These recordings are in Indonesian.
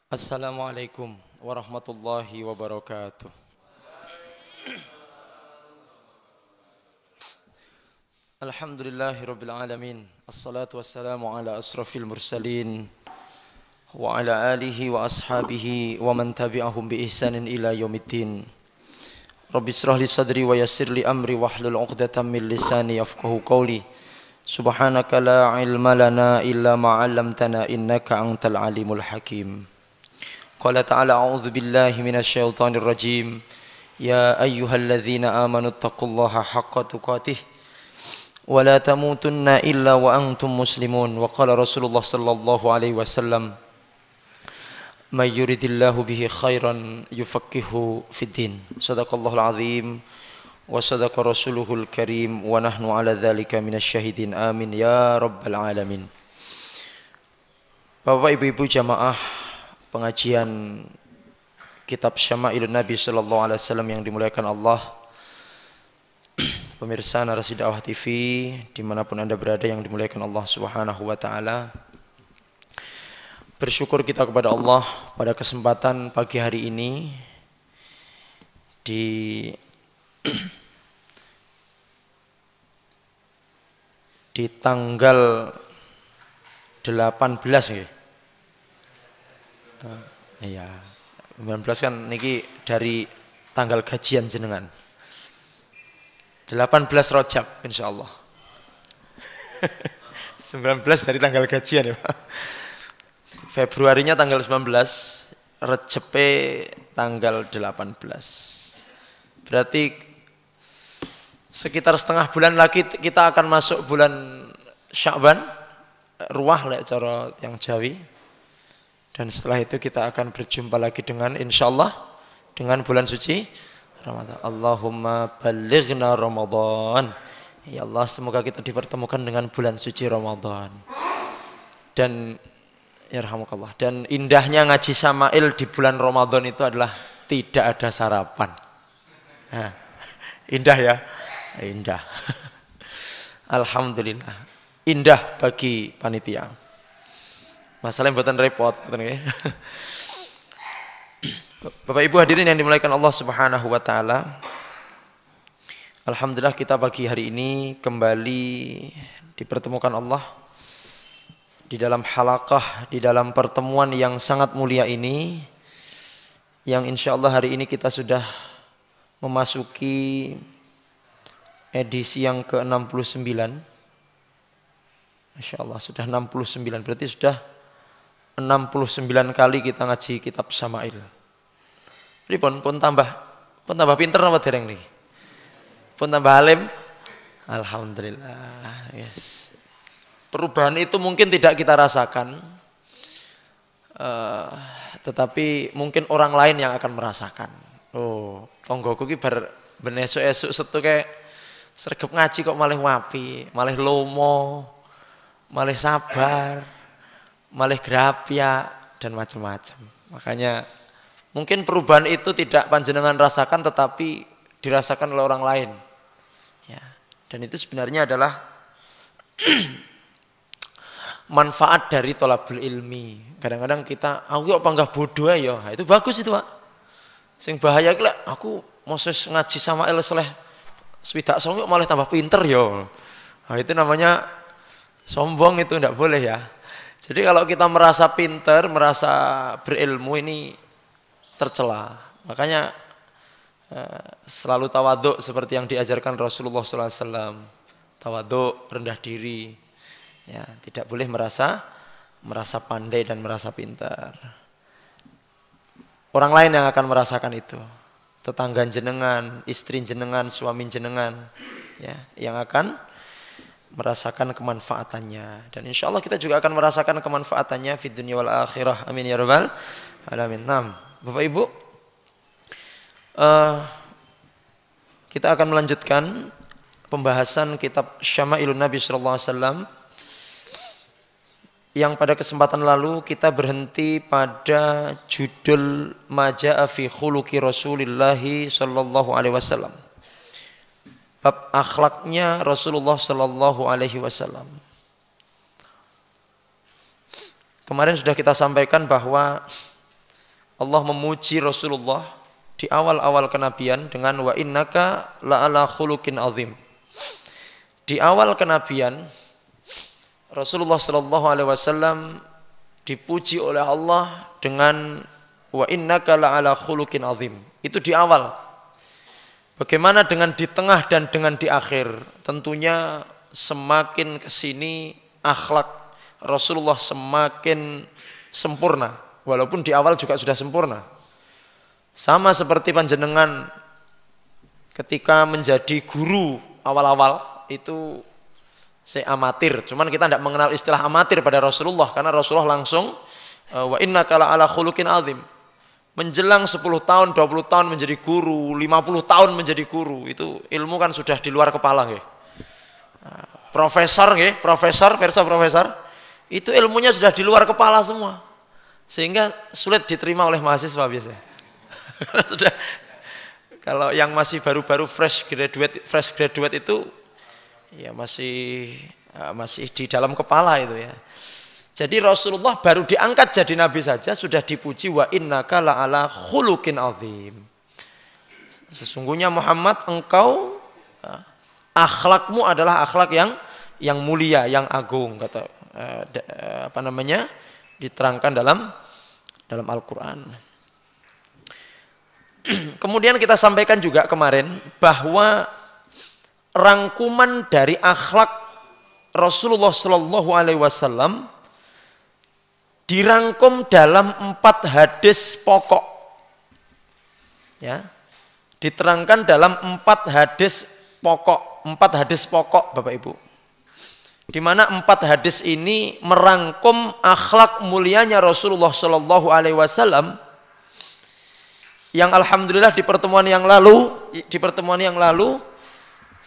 Assalamualaikum warahmatullahi wabarakatuh. Alhamdulillahi rabbil alamin. Assalatu wassalamu ala asrafil mursalin wa ala alihi wa ashabihi wa man tabi'ahum bi ihsanin ila yaumiddin. Rabbi israh li sadri wa yassir li amri wahlul 'uqdatam min lisani yafqahu qawli. Subhanaka la ilma lana illa ma 'allamtana innaka antal alimul hakim. Qala ta'ala a'udzu billahi minasy syaithanir rajim. Ya ayyuhalladzina amanu taqullaha haqqa tuqatih wa la tamutunna illa wa antum muslimun. Wa qala Rasulullah sallallahu alaihi wasallam, may yuridillahu bihi khairan yufaqihuhu fid din. Shadaqallahul azim wa sadaqa rasuluhul karim wa nahnu ala dzalika minasy syahidin. Amin ya rabbal alamin. Bapak Ibu jamaah pengajian kitab Syama'ilun Nabi sallallahu alaihi wasallam yang dimuliakan Allah, pemirsa Narasi Dakwah TV dimanapun Anda berada yang dimuliakan Allah Subhanahu wa taala. Bersyukur kita kepada Allah pada kesempatan pagi hari ini di tanggal 18 ya. Iya, 19 kan niki dari tanggal gajian jenengan. 18 Rajab insyaallah. 19 dari tanggal gajian ya Pak. Februarinya tanggal 19, Rejebe tanggal 18. Berarti sekitar setengah bulan lagi kita akan masuk bulan Sya'ban, ruah lek cara yang Jawi. Dan setelah itu kita akan berjumpa lagi dengan insyaallah dengan bulan suci Ramadan. Allahumma balighna Ramadan. Ya Allah, semoga kita dipertemukan dengan bulan suci Ramadan. Dan yarhamukallah. Dan indahnya ngaji Syama'il di bulan Ramadan itu adalah tidak ada sarapan. Nah, indah ya? Indah. Alhamdulillah. Indah bagi panitia. Masalahnya buatan repot. Bapak Ibu hadirin yang dimuliakan Allah Subhanahu wa taala. Alhamdulillah kita pagi hari ini kembali dipertemukan Allah di dalam halaqah, di dalam pertemuan yang sangat mulia ini, yang insyaallah hari ini kita sudah memasuki edisi yang ke-69. Insyaallah sudah 69, berarti sudah 69 kali kita ngaji kitab Syama'il. Pripun pun tambah pinter apa dereng niki? Pun tambah alim? Alhamdulillah. Yes. Perubahan itu mungkin tidak kita rasakan, tetapi mungkin orang lain yang akan merasakan. Oh, tonggoku ki bar ben esuk-esuk setu kayak sregep ngaji kok malih wapi, malih lomo, malih sabar, malih grapya dan macam-macam. Makanya mungkin perubahan itu tidak panjenengan rasakan tetapi dirasakan oleh orang lain. Ya. Dan itu sebenarnya adalah manfaat dari thalabul ilmi. Kadang-kadang kita aku kok panggah bodoh ya. Nah, itu bagus itu, Pak. Sing bahaya ki aku moses ngaji Syama'il seleh swidak song malah tambah pinter ya. Nah, itu namanya sombong, itu tidak boleh ya. Jadi kalau kita merasa pinter, merasa berilmu ini tercela. Makanya selalu tawaduk seperti yang diajarkan Rasulullah SAW. Tawaduk, rendah diri. Ya, tidak boleh merasa pandai dan merasa pintar. Orang lain yang akan merasakan itu. Tetangga jenengan, istri jenengan, suami jenengan, ya, yang akan merasakan kemanfaatannya. Dan insya Allah kita juga akan merasakan kemanfaatannya fid dunya wal akhirah. Amin ya rabbal alamin. Nah, Bapak Ibu, kita akan melanjutkan pembahasan kitab Syama'ilun Nabi sallallahu alaihi wasallam yang pada kesempatan lalu kita berhenti pada judul Maja'a fi khuluqi Rasulillah sallallahu alaihi wasallam. Bab akhlaknya Rasulullah sallallahu alaihi wasallam. Kemarin sudah kita sampaikan bahwa Allah memuji Rasulullah di awal-awal kenabian dengan wa innaka la'ala khuluqin azim. Di awal kenabian Rasulullah sallallahu alaihi wasallam dipuji oleh Allah dengan wa innaka la'ala khuluqin azim. Itu di awal. Bagaimana dengan di tengah dan dengan di akhir? Tentunya semakin kesini akhlak Rasulullah semakin sempurna. Walaupun di awal juga sudah sempurna. Sama seperti panjenengan ketika menjadi guru awal-awal itu saya amatir. Cuman kita tidak mengenal istilah amatir pada Rasulullah karena Rasulullah langsung wa innaka la'ala khuluqin azim. Menjelang 10 tahun, 20 tahun menjadi guru, 50 tahun menjadi guru, itu ilmu kan sudah di luar kepala nggih. Profesor nggih, profesor, itu ilmunya sudah di luar kepala semua. Sehingga sulit diterima oleh mahasiswa biasanya. Sudah, kalau yang masih baru-baru fresh graduate itu ya masih di dalam kepala itu ya. Jadi Rasulullah baru diangkat jadi nabi saja sudah dipuji wa innaka la'ala khuluqin azim. Sesungguhnya Muhammad engkau akhlakmu adalah akhlak yang mulia, yang agung kata diterangkan dalam Al-Quran. Kemudian kita sampaikan juga kemarin bahwa rangkuman dari akhlak Rasulullah Shallallahu Alaihi Wasallam dirangkum dalam 4 hadis pokok, ya, diterangkan dalam 4 hadis pokok, Bapak Ibu. Di mana 4 hadis ini merangkum akhlak mulianya Rasulullah Shallallahu Alaihi Wasallam yang alhamdulillah di pertemuan yang lalu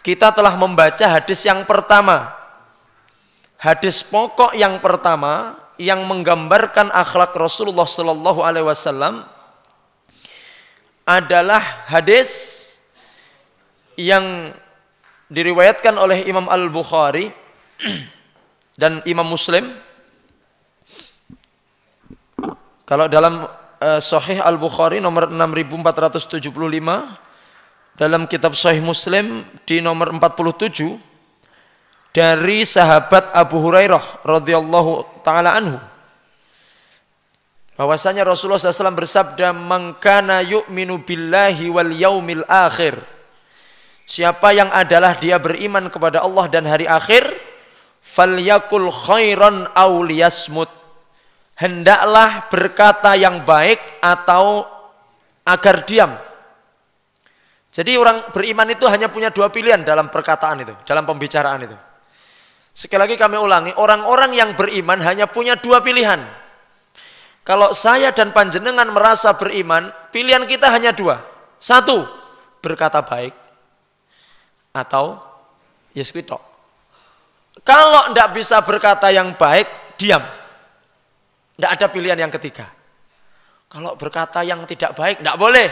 kita telah membaca hadis yang pertama. Hadis pokok yang pertama yang menggambarkan akhlak Rasulullah Shallallahu Alaihi Wasallam adalah hadis yang diriwayatkan oleh Imam Al-Bukhari dan Imam Muslim. Kalau dalam Sahih Al-Bukhari nomor 6475, dalam kitab Sahih Muslim di nomor 47 dari sahabat Abu Hurairah radhiyallahu taala anhu bahwasanya Rasulullah SAW bersabda, "Man kana yu'minu billahi wal yaumil akhir." Siapa yang adalah dia beriman kepada Allah dan hari akhir, falyakul khairan aw liyasmut. Hendaklah berkata yang baik atau agar diam. Jadi orang beriman itu hanya punya 2 pilihan dalam perkataan itu, dalam pembicaraan itu. Sekali lagi kami ulangi, orang-orang yang beriman hanya punya 2 pilihan. Kalau saya dan panjenengan merasa beriman, pilihan kita hanya 2. 1, berkata baik, atau yes kuitok. Kalau tidak bisa berkata yang baik, diam. Tidak ada pilihan yang ketiga. Kalau berkata yang tidak baik, tidak boleh.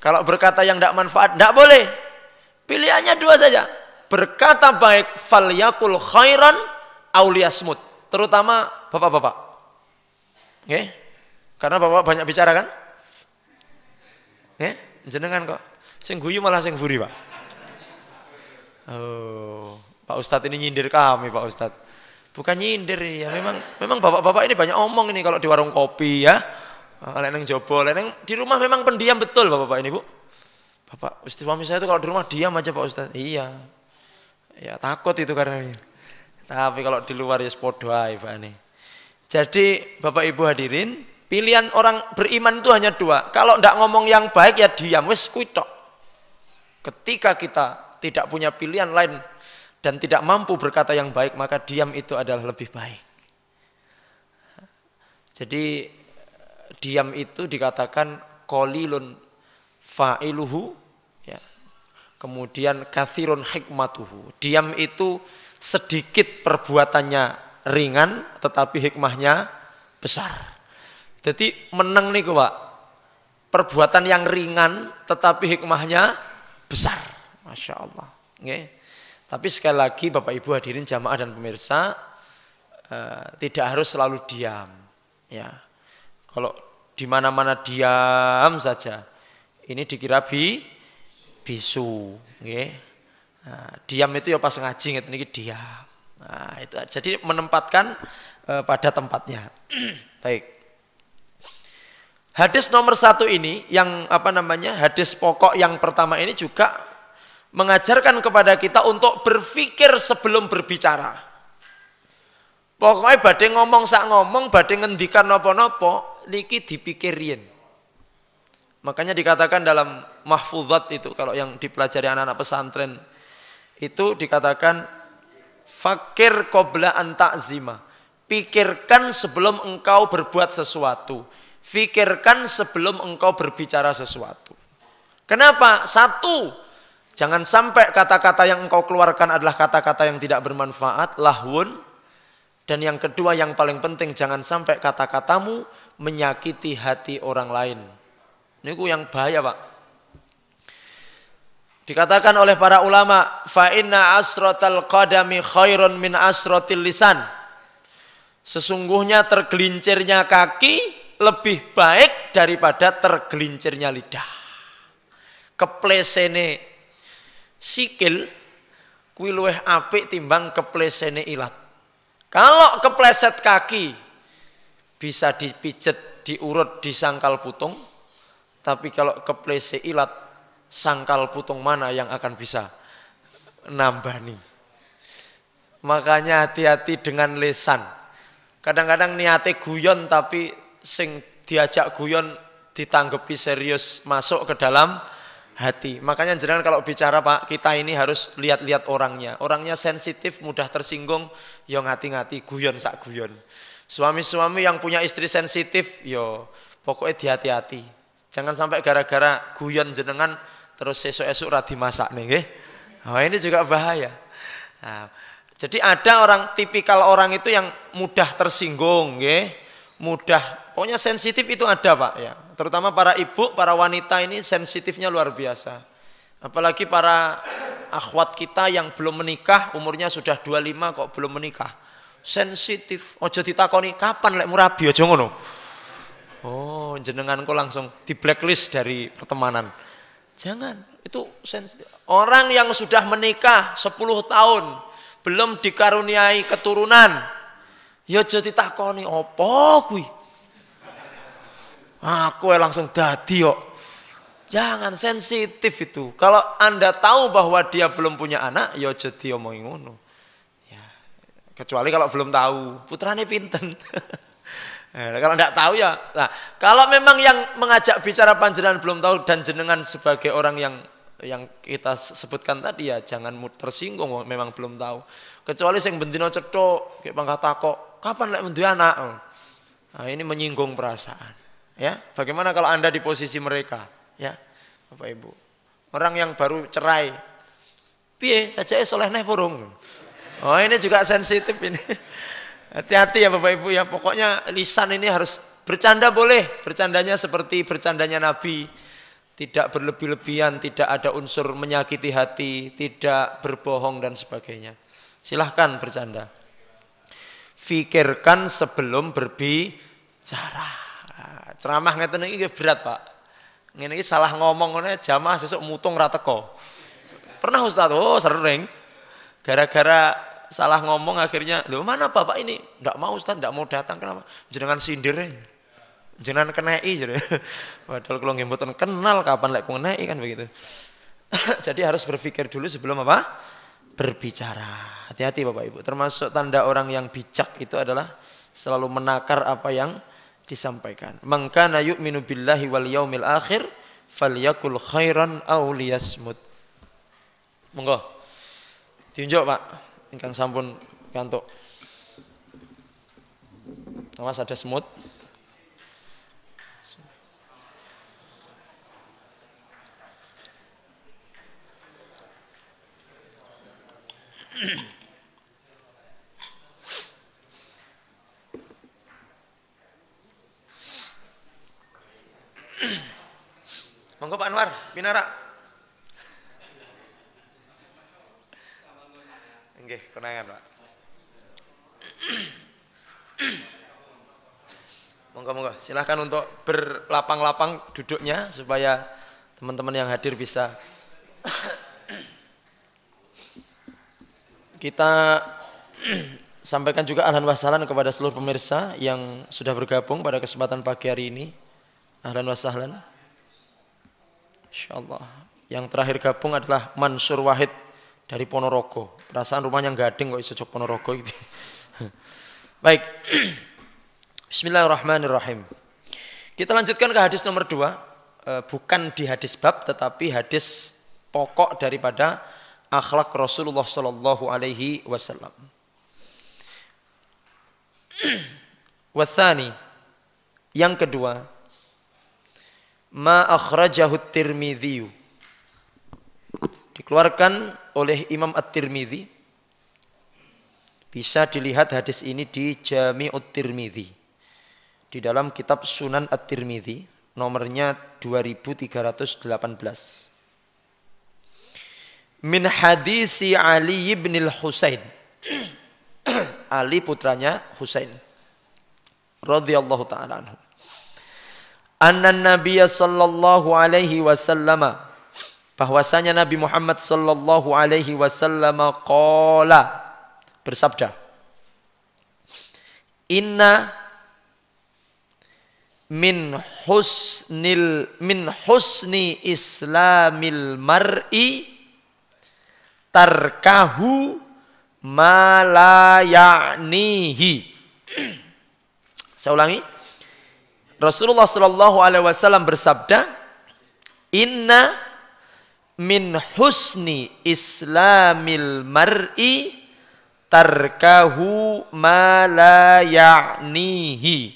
Kalau berkata yang tidak manfaat, tidak boleh. Pilihannya 2 saja. Berkata baik, falyakul khairan aw liyasmut. Terutama bapak-bapak. Oke? Karena bapak banyak bicara kan? Jenengan kok. Sing guyu malah sing buri, Pak. Oh, Pak Ustadz ini nyindir kami, Pak Ustadz. Bukan nyindir ya, memang bapak-bapak ini banyak omong ini kalau di warung kopi ya. Leneng jobo, leneng di rumah memang pendiam betul bapak-bapak ini, Bu. Bapak suami saya itu kalau di rumah diam aja, Pak Ustadz. Iya. Ya takut itu karena ini. Tapi kalau di luar ya podo ae, Pak ini. Jadi Bapak Ibu hadirin, pilihan orang beriman itu hanya 2. Kalau ndak ngomong yang baik ya diam, wis kuwi tok. Ketika kita tidak punya pilihan lain dan tidak mampu berkata yang baik, maka diam itu adalah lebih baik. Jadi diam itu dikatakan qalilun fa'iluhu, ya. Kemudian kathirun hikmatuhu. Diam itu sedikit perbuatannya ringan tetapi hikmahnya besar. Jadi menang nih Pak. Perbuatan yang ringan tetapi hikmahnya besar. Masya Allah. Okay. Tapi sekali lagi Bapak Ibu hadirin jamaah dan pemirsa, tidak harus selalu diam. Ya, kalau di mana-mana diam saja. Ini dikira bisu, nggih. Nah, diam itu ya pas ngaji ngeten iki diam. Nah, itu jadi menempatkan pada tempatnya. Baik. Hadis nomor 1 ini yang hadis pokok yang pertama ini juga mengajarkan kepada kita untuk berpikir sebelum berbicara. Pokoknya badhe ngomong sak ngomong, badhe ngendikan napa-napa niki dipikirin. Makanya dikatakan dalam mahfuzat itu kalau yang dipelajari anak-anak pesantren itu dikatakan fakir qabla an ta'zima. Pikirkan sebelum engkau berbuat sesuatu. Pikirkan sebelum engkau berbicara sesuatu. Kenapa? 1, jangan sampai kata-kata yang engkau keluarkan adalah kata-kata yang tidak bermanfaat, lahwun. Dan yang kedua yang paling penting, jangan sampai kata-katamu menyakiti hati orang lain. Ini yang bahaya, Pak. Dikatakan oleh para ulama, fa inna asratal qadami khairun min asratil lisan. Sesungguhnya tergelincirnya kaki lebih baik daripada tergelincirnya lidah. Keplesene sikil kuwi luwih apik timbang keplesene ilat. Kalau kepleset kaki bisa dipijet, diurut, disangkal putung. Tapi kalau kepleset ilat, sangkal putung mana yang akan bisa nambani. Makanya hati-hati dengan lisan. Kadang-kadang niate guyon tapi sing diajak guyon ditanggapi serius masuk ke dalam hati. Makanya jenengan kalau bicara Pak, kita ini harus lihat-lihat orangnya. Orangnya sensitif, mudah tersinggung, yo ngati-ngati, guyon sak guyon. Suami-suami yang punya istri sensitif, yo pokoknya dihati-hati. Jangan sampai gara-gara guyon jenengan terus esuk-esuk ra dimasak nih, nggih. Nah, ini juga bahaya. Nah, jadi ada orang tipikal orang itu yang mudah tersinggung, nggih. Mudah, pokoknya sensitif itu ada Pak ya. Terutama para ibu, para wanita ini sensitifnya luar biasa. Apalagi para akhwat kita yang belum menikah, umurnya sudah 25 kok belum menikah. Sensitif. Ojo ditakoni kapan lek murabi aja ngono. Oh, jenengan kok langsung di blacklist dari pertemanan. Jangan, itu sensitif. Orang yang sudah menikah 10 tahun, belum dikaruniai keturunan, ya aja ditakoni apa kuwi. Aku langsung dadi kok. Jangan, sensitif itu. Kalau Anda tahu bahwa dia belum punya anak, ya aja diomongi ngono. Ya, kecuali kalau belum tahu, putrane pinten. Kalau enggak tahu ya. Nah, kalau memang yang mengajak bicara panjenengan belum tahu dan jenengan sebagai orang yang kita sebutkan tadi ya jangan tersinggung memang belum tahu. Kecuali sing bendino cethuk, kayak pangkat takok, kapan lek menduwe anak? Nah, ini menyinggung perasaan. Ya, bagaimana kalau Anda di posisi mereka, ya, Bapak Ibu. Orang yang baru cerai, piye saja soleh neh furung. Oh, ini juga sensitif ini. Hati-hati ya Bapak Ibu ya. Pokoknya lisan ini harus bercanda boleh, bercandanya seperti bercandanya Nabi, tidak berlebih-lebihan, tidak ada unsur menyakiti hati, tidak berbohong dan sebagainya. Silahkan bercanda. Fikirkan sebelum berbicara. Ceramah ngeten iki berat, Pak. Ngene iki salah ngomong ngene jamaah sesuk mutung ra teko. Pernah Ustaz? Oh, sering. Gara-gara salah ngomong akhirnya, "Loh, mana Bapak ini?" "Enggak mau Ustaz, enggak mau datang." "Kenapa?" "Jenengan sindir e. Jenengan kenei." Padahal kula nggih mboten kenal kapan lek kenei kan begitu. Jadi harus berpikir dulu sebelum apa? Berbicara. Hati-hati Bapak Ibu. Termasuk tanda orang yang bijak itu adalah selalu menakar apa yang disampaikan. Man kana yu'minu billahi wal yaumil akhir falyakul khairan aw liyasmut. Monggo. Diunjuk Pak, ingkang sampun kantuk. Awas ada semut. Monggo Pak Anwar, pinara. Nggih, konangan Pak. Monggo-monggo, silahkan untuk berlapang-lapang duduknya supaya teman-teman yang hadir bisa. Kita sampaikan juga ahlan wa sahlan kepada seluruh pemirsa yang sudah bergabung pada kesempatan pagi hari ini. Ahlan wa sahlan. Insyaallah. Yang terakhir gabung adalah Mansur Wahid dari Ponorogo. Perasaan rumahnya gading kok iso jog Ponorogo gitu. Baik. Bismillahirrahmanirrahim. Kita lanjutkan ke hadis nomor 2. Bukan di hadis bab tetapi hadis pokok daripada akhlak Rasulullah sallallahu alaihi wasallam. Wathani, yang kedua, ma akhrajahu Tirmidzi, dikeluarkan oleh Imam At-Tirmidzi. Bisa dilihat hadis ini di Jami'ut Tirmidzi, di dalam kitab Sunan At-Tirmidzi, nomornya 2318. Min hadisi Ali ibn al-Husain, Ali putranya Husain radhiyallahu taala anhu, anna Nabiya sallallahu alaihi wasallam, bahwasanya Nabi Muhammad sallallahu alaihi wasallam qala, bersabda, inna min husni islamil mar'i tarkahu ma la ya'nihi. Saya ulangi. Rasulullah sallallahu alaihi wasallam bersabda, inna min husni islamil mar'i tarkahu ma la ya'nihi.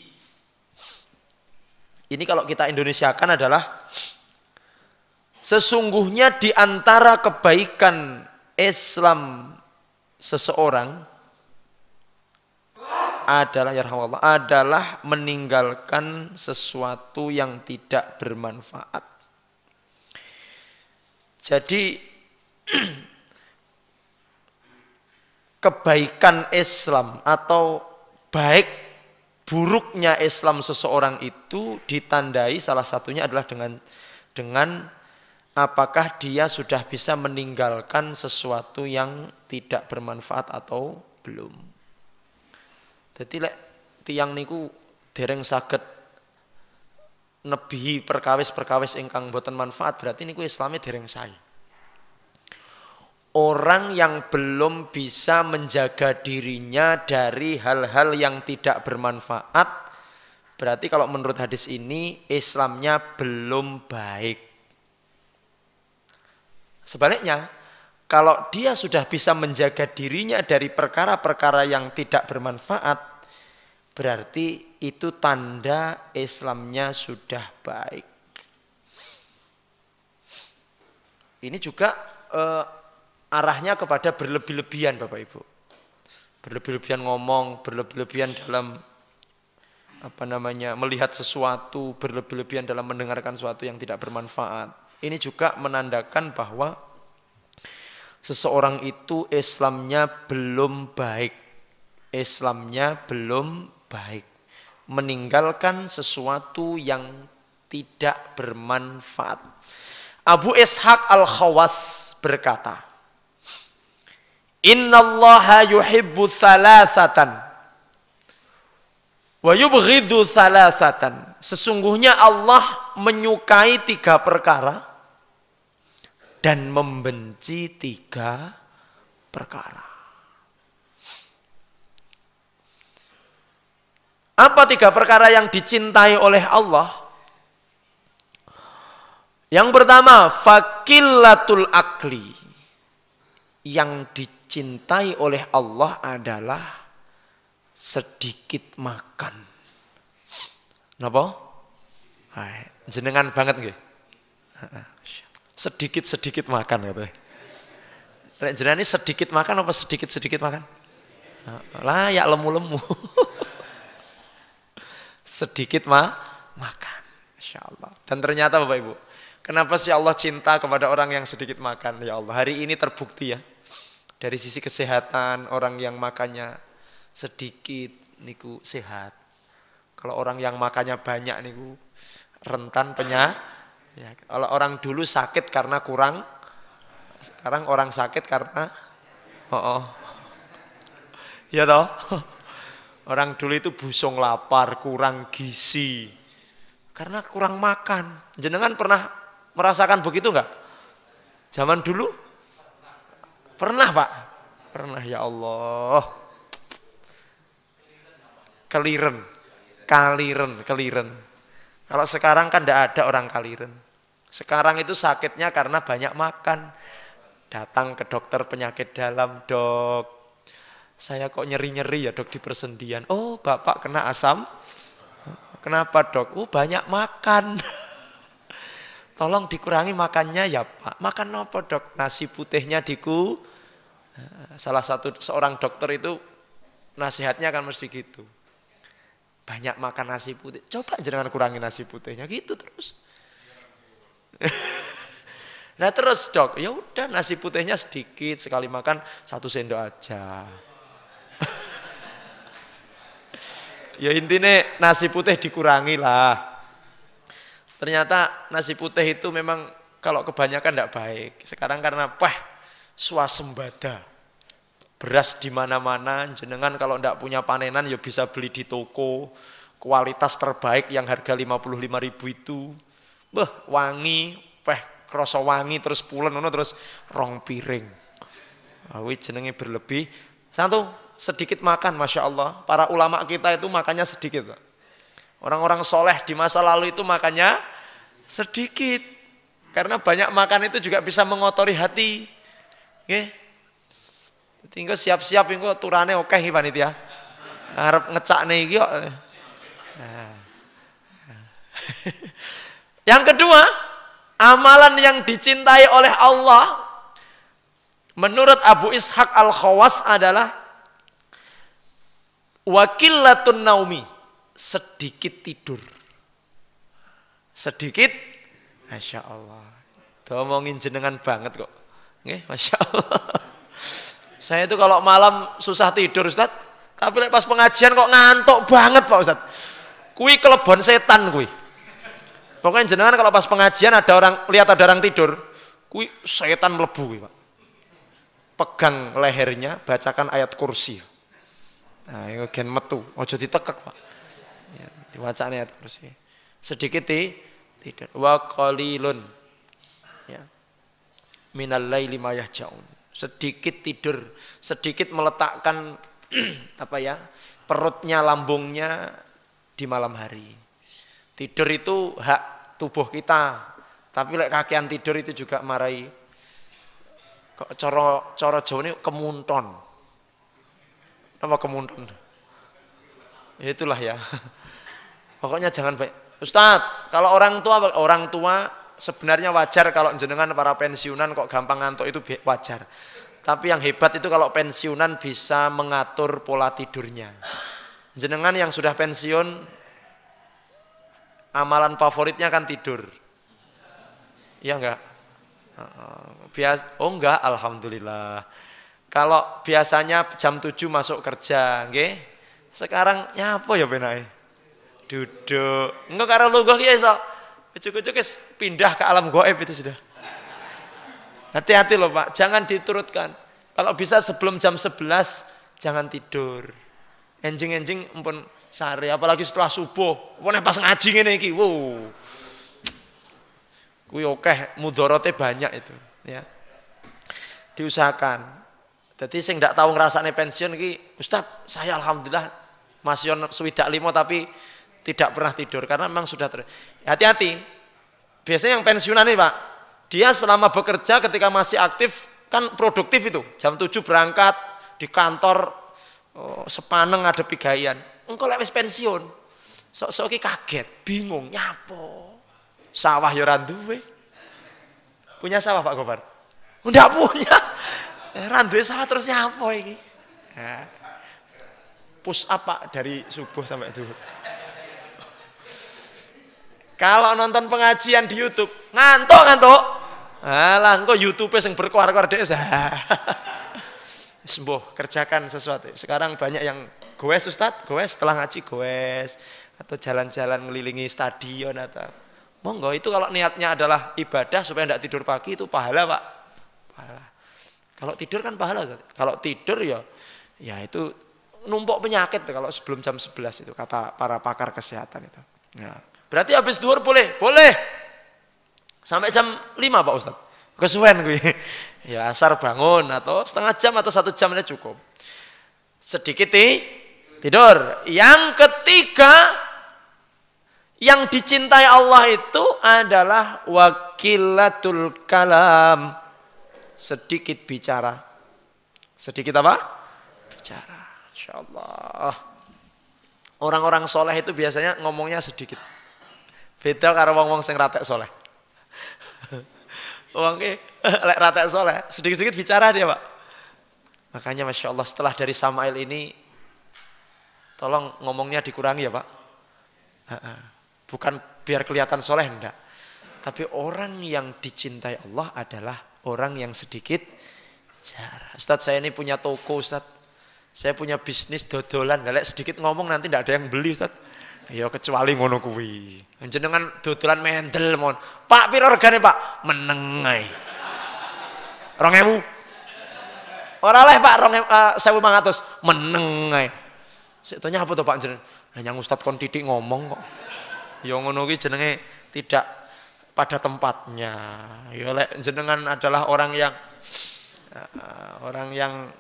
Ini kalau kita Indonesiakan adalah, sesungguhnya di antara kebaikan Islam seseorang adalah, ya rahmatullah, adalah meninggalkan sesuatu yang tidak bermanfaat. Jadi kebaikan Islam atau baik buruknya Islam seseorang itu ditandai salah satunya adalah dengan apakah dia sudah bisa meninggalkan sesuatu yang tidak bermanfaat atau belum. Jadi lek tiyang niku dereng saged nebihi perkawis-perkawis ingkang boten manfaat, berarti niku Islame dereng sae. Orang yang belum bisa menjaga dirinya dari hal-hal yang tidak bermanfaat, berarti kalau menurut hadis ini Islamnya belum baik. Sebaliknya, kalau dia sudah bisa menjaga dirinya dari perkara-perkara yang tidak bermanfaat, berarti itu tanda Islamnya sudah baik. Ini juga arahnya kepada berlebih-lebihan Bapak Ibu. Berlebih-lebihan ngomong, berlebih-lebihan dalam melihat sesuatu, berlebih-lebihan dalam mendengarkan sesuatu yang tidak bermanfaat. Ini juga menandakan bahwa seseorang itu Islamnya belum baik. Islamnya belum baik. Meninggalkan sesuatu yang tidak bermanfaat. Abu Ishaq Al-Khawas berkata, innallaha yuhibbu thalathatan wa yubghidu thalathatan. Sesungguhnya Allah menyukai 3 perkara dan membenci 3 perkara. Apa 3 perkara yang dicintai oleh Allah? Yang pertama, faqillatul akli. Yang dicintai oleh Allah adalah sedikit makan. Napa? Jenengan banget nggih. Sedikit-sedikit makan katanya. Rek jenengan ini sedikit makan apa sedikit-sedikit makan? Lah ya lemu-lemu. Sedikit makan. Masyaallah. Dan ternyata Bapak Ibu, kenapa sih Allah cinta kepada orang yang sedikit makan? Ya Allah, hari ini terbukti ya. Dari sisi kesehatan, orang yang makannya sedikit niku sehat. Kalau orang yang makannya banyak niku rentan penyakit. Kalau orang dulu sakit karena kurang, sekarang orang sakit karena ya toh. Orang dulu itu busung lapar, kurang gizi. Karena kurang makan. Jenengan pernah merasakan begitu enggak? Zaman dulu? Pernah, Pak? Pernah, ya Allah. Kaliren. Kalau sekarang kan enggak ada orang kaliren. Sekarang itu sakitnya karena banyak makan. Datang ke dokter penyakit dalam, Dok. Saya kok nyeri-nyeri ya, Dok, di persendian. Oh, Bapak kena asam. Kenapa, Dok? Banyak makan. Tolong dikurangi makannya ya, Pak. Makan apa, Dok? Nasi putihnya salah satu seorang dokter itu nasihatnya kan mesti gitu. Banyak makan nasi putih. Coba jangan kurangi nasi putihnya gitu terus. Nah terus, Dok, ya udah nasi putihnya sedikit, sekali makan 1 sendok aja. Ya intinya nasi putih dikurangi lah. Ternyata nasi putih itu memang kalau kebanyakan tidak baik. Sekarang karena swasembada, beras di mana-mana. Jenengan kalau tidak punya panenan ya bisa beli di toko. Kualitas terbaik yang harga 55.000 itu, wangi, kroso wangi terus pulen, terus rong piring. Awi jenenge berlebih. Sedikit makan, Masya Allah. Para ulama kita itu makannya sedikit. Orang-orang soleh di masa lalu itu makannya sedikit. Karena banyak makan itu juga bisa mengotori hati. Oke? Tinggal siap-siap engko turane oke iki panitia. Arep ngecakne iki kok. Yang kedua, amalan yang dicintai oleh Allah menurut Abu Ishaq Al-Khawas adalah wakilatun naumi, sedikit tidur. Sedikit, Masya Allah. Ngomongin jenengan banget kok. Masya Allah. Saya itu kalau malam susah tidur, Ustaz. Tapi pas pengajian kok ngantuk banget, Pak Ustaz. Kui kelebon setan kui. Pokoknya jenengan kalau pas pengajian lihat ada orang tidur, kui setan melebu kui, Pak. Pegang lehernya, bacakan ayat kursi. Nah, itu gen metu, ojo ditekek, Pak. Ya, diwacane ayat kursi. Sedikit tidur. Wa qalilun. Ya. Minal laili ma yahjaun. Sedikit tidur, sedikit meletakkan perutnya, lambungnya di malam hari. Tidur itu hak tubuh kita. Tapi lek kakean tidur itu juga marai. Kok cara Jawa ini kemunton. Apa kemunton? Itulah ya. Pokoknya jangan baik. Ustadz, kalau orang tua sebenarnya wajar kalau jenengan para pensiunan kok gampang ngantuk itu wajar. Tapi yang hebat itu kalau pensiunan bisa mengatur pola tidurnya. Jenengan yang sudah pensiun, amalan favoritnya kan tidur. Iya enggak? Enggak, alhamdulillah. Kalau biasanya jam 7 masuk kerja, nggih. Sekarang nyapa ya benake? Duduk. Engko karo lungguh ki iso. Ujug-ujug pindah ke alam gaib itu sudah. Hati-hati loh, Pak, jangan diturutkan. Kalau bisa sebelum jam 11 jangan tidur. Enjing-enjing empun sare, apalagi setelah subuh. Wong pas ngaji ngene iki. Wow. Kuwi akeh mudharate banyak itu, ya. Diusahakan. Jadi sing ndak tahu ngrasane pensiun iki, Ustaz, saya alhamdulillah masih 65 tapi tidak pernah tidur karena memang sudah hati-hati. Biasanya yang pensiunan nih, Pak, dia selama bekerja ketika masih aktif kan produktif itu. Jam 7 berangkat di kantor sepaneng ngadepi gayan. Engko lek wis pensiun, sok-sok iki kaget, bingung nyapo. Sawah ya ora duwe. Punya sawah Pak Gofar? Enggak punya. Randuwe sawah terus nyapo iki? Nah, push up Pak dari subuh sampai zuhur. Kalau nonton pengajian di YouTube, ngantuk. Alah, engko YouTube sing berkuar-kuar dhek. Sembuh, kerjakan sesuatu. Sekarang banyak yang goes Ustaz, goes setelah ngaji goes. atau jalan-jalan ngelilingi stadion atau monggo, itu kalau niatnya adalah ibadah supaya tidak tidur pagi itu pahala Pak. Pahala. Kalau tidur kan pahala Ustaz. Kalau tidur ya itu numpuk penyakit kalau sebelum jam 11 itu kata para pakar kesehatan itu. Ya. Berarti habis duhur boleh? Boleh. Sampai jam 5 Pak Ustaz. Kesuwen gue. Ya asar bangun atau setengah jam atau 1 jam aja cukup. Sedikit tidur. Yang ketiga yang dicintai Allah itu adalah wakilatul kalam. Sedikit bicara. Sedikit apa? Bicara. Insyaallah. Orang-orang soleh itu biasanya ngomongnya sedikit. Beda karo wong-wong sing ratek soleh. Wong ki lek ratek soleh, sedikit-sedikit bicara dia, Pak. Makanya Masya Allah setelah dari Samail ini tolong ngomongnya dikurangi ya, Pak. Bukan biar kelihatan soleh, enggak. Tapi orang yang dicintai Allah adalah orang yang sedikit bicara. Ustaz, saya ini punya toko, Ustaz. Saya punya bisnis dodolan. Lek sedikit ngomong nanti enggak ada yang beli, Ustaz. Ya kecuali ngono kuwi. Jenengan dodolan mendel mon. Pak piro regane, Pak? Meneng ae. 2000. Ora leh, Pak, 1500. Meneng ae. Sik tanya apa to, Pak jenengan? Lah nyang Ustaz kon titik ngomong kok. Ya ngono kuwi jenenge tidak pada tempatnya. Ya lek jenengan adalah orang yang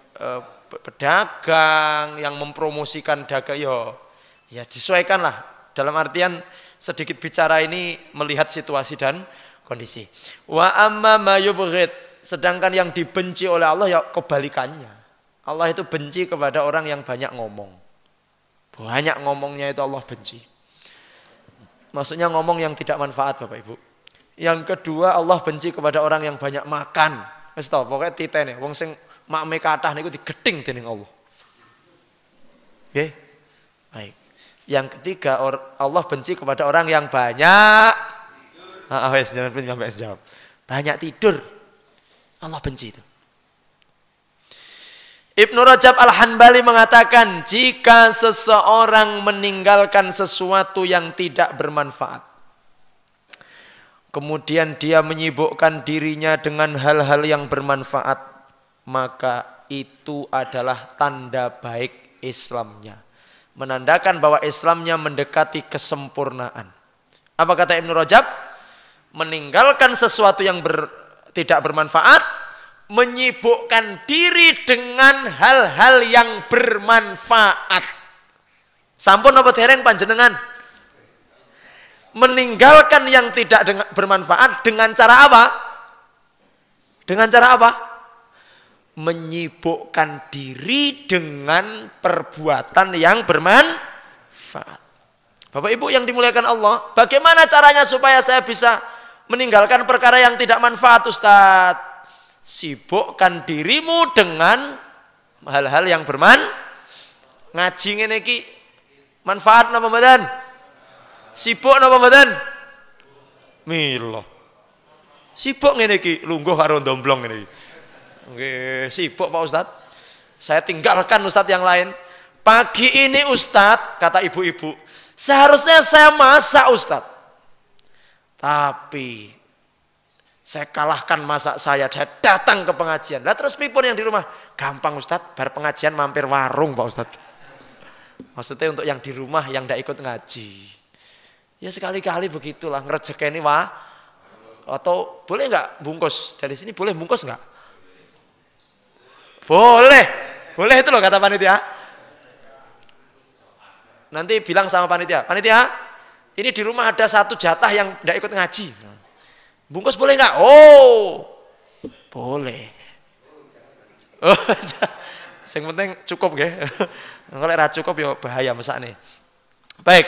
pedagang, yang mempromosikan dagang ya disesuaikanlah. Dalam artian sedikit bicara ini melihat situasi dan kondisi. Wa amma ma yubghid, sedangkan yang dibenci oleh Allah ya kebalikannya. Allah itu benci kepada orang yang banyak ngomong. Banyak ngomongnya itu Allah benci. Maksudnya ngomong yang tidak manfaat Bapak Ibu. Yang kedua Allah benci kepada orang yang banyak makan. Wis to, pokoke titene wong sing makme kathah niku digething dening Allah. Nggih. Baik. Yang ketiga Allah benci kepada orang yang banyak wis jangan pun sampai jawab. Banyak tidur. Allah benci itu. Ibnu Rajab Al-Hanbali mengatakan jika seseorang meninggalkan sesuatu yang tidak bermanfaat, kemudian dia menyibukkan dirinya dengan hal-hal yang bermanfaat, maka itu adalah tanda baik Islamnya. Menandakan bahwa Islamnya mendekati kesempurnaan. Apa kata Ibnu Rajab? Meninggalkan sesuatu yang tidak bermanfaat, menyibukkan diri dengan hal-hal yang bermanfaat. Sampun apa dereng panjenengan? Meninggalkan yang tidak bermanfaat dengan cara apa? Dengan cara apa? Menyibukkan diri dengan perbuatan yang bermanfaat. Bapak Ibu yang dimuliakan Allah, bagaimana caranya supaya saya bisa meninggalkan perkara yang tidak manfaat, Ustaz? Sibukkan dirimu dengan hal-hal yang bermanfaat. Ngaji ngene iki manfaat napa mboten? Sibuk napa mboten? Mila. Sibuk ngene iki lungguh karo ndomblong ngene iki. Nggih, sibuk Pak Ustaz. Saya tinggalkan Ustaz yang lain. Pagi ini Ustaz, kata ibu-ibu, seharusnya saya masak Ustaz. Tapi saya kalahkan masak saya datang ke pengajian. Lah terus pripun yang di rumah? Gampang Ustaz, bar pengajian mampir warung Pak Ustaz. Maksudnya untuk yang di rumah yang tidak ikut ngaji. Ya sekali-kali begitulah ngerejekeni wah. Atau boleh enggak bungkus? Dari sini boleh bungkus enggak? Boleh. Boleh itu loh kata panitia. Nanti bilang sama panitia, panitia, ini di rumah ada 1 jatah yang tidak ikut ngaji. Bungkus boleh enggak? Oh, boleh. Oh, yang penting cukup nggih. Kalau ora cukup ya bahaya mesakne. Baik.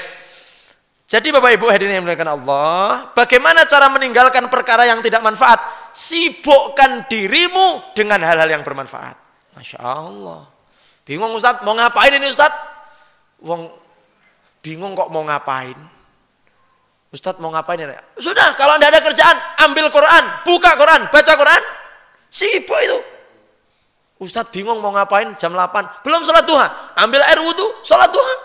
Jadi Bapak Ibu hadirin yang dimuliakan Allah, bagaimana cara meninggalkan perkara yang tidak manfaat? Sibukkan dirimu dengan hal-hal yang bermanfaat. Masya Allah. Bingung Ustaz, mau ngapain ini Ustaz? Wong bingung kok mau ngapain? Ustadz mau ngapain ya? Sudah, kalau tidak ada kerjaan, ambil Quran, buka Quran, baca Quran. Sibuk itu. Ustadz bingung mau ngapain jam 8, belum sholat duha. Ambil air wudhu, sholat duha.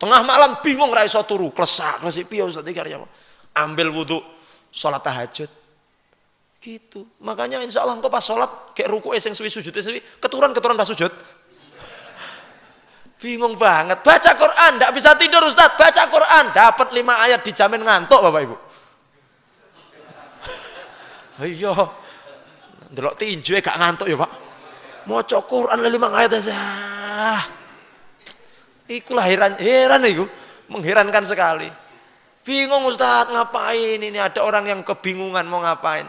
Tengah malam bingung ra iso turu, klesak-klesik piye Ustaz iki karya. Ambil wudu, salat tahajud. Gitu. Makanya insya Allah engkau pas salat kayak rukuke sing suwi sujud suwi, keturun pas sujud. Bingung banget. Baca Quran, ndak bisa tidur Ustaz. Baca Quran, dapat 5 ayat dijamin ngantuk Bapak Ibu. Iya. Ndelok tinju gak ngantuk ya, Pak. Maca Quran 5 ayat aja. Ikulah heran iku, mengherankan sekali. Bingung Ustaz, ngapain ini? Ada orang yang kebingungan mau ngapain.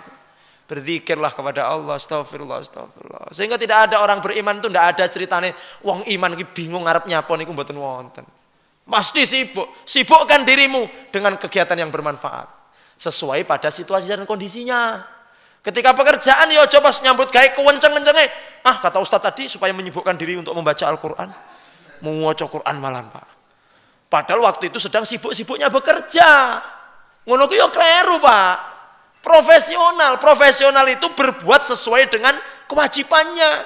Berzikirlah kepada Allah, astagfirullah. Sehingga tidak ada orang beriman itu tidak ada ceritanya wong iman ki bingung ngarep nyapa niku mboten wonten. Pasti sibuk. Sibukkan dirimu dengan kegiatan yang bermanfaat sesuai pada situasi dan kondisinya. Ketika pekerjaan ya coba nyambut gawe kewenceng-kencenge. Kata Ustaz tadi supaya menyibukkan diri untuk membaca Al-Qur'an. Membaca Quran malam, Pak. Padahal waktu itu sedang sibuk-sibuknya bekerja. Ngono ku yo kleru, Pak. Profesional itu berbuat sesuai dengan kewajibannya.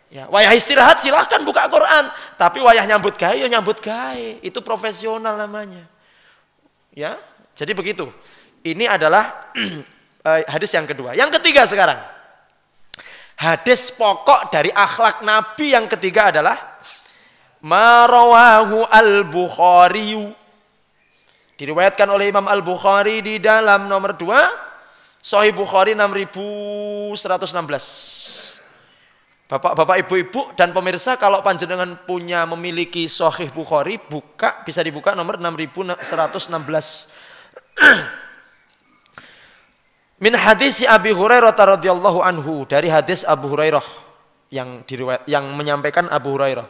Ya, wayah istirahat silahkan buka Quran, tapi wayah nyambut gawe ya nyambut gawe. Itu profesional namanya. Ya, jadi begitu. Ini adalah hadis yang kedua. Yang ketiga sekarang. Hadis pokok dari akhlak Nabi yang ketiga adalah marawahu al-Bukhari. Diriwayatkan oleh Imam Al-Bukhari di dalam nomor 2 Sahih Bukhari 6116. Bapak-bapak, ibu-ibu dan pemirsa, kalau panjenengan memiliki Sahih Bukhari, bisa dibuka nomor 6116. Min hadis Abi Hurairah radhiyallahu anhu, dari hadis Abu Hurairah yang menyampaikan Abu Hurairah.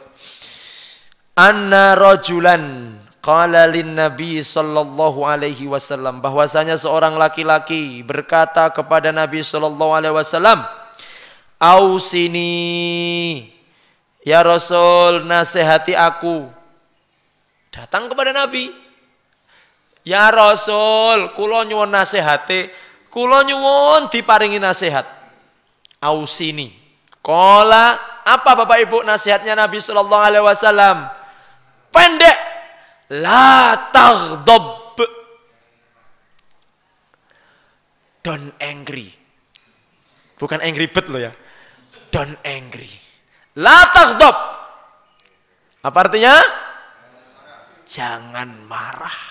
Anna rajulan qala lin Nabi sallallahu alaihi wasallam, bahwasanya seorang laki-laki berkata kepada Nabi sallallahu alaihi wasallam, "Ausini ya Rasul, nasihati aku." Datang kepada Nabi, "Ya Rasul, kula nyuwun nasihati, kula nyuwun diparingi nasihat." Ausini. Qala, apa Bapak Ibu nasihatnya Nabi sallallahu alaihi wasallam? Pendek. La taghdab. Don't angry. Bukan angry bird loh ya. Don't angry. La taghdab. Apa artinya? Jangan marah.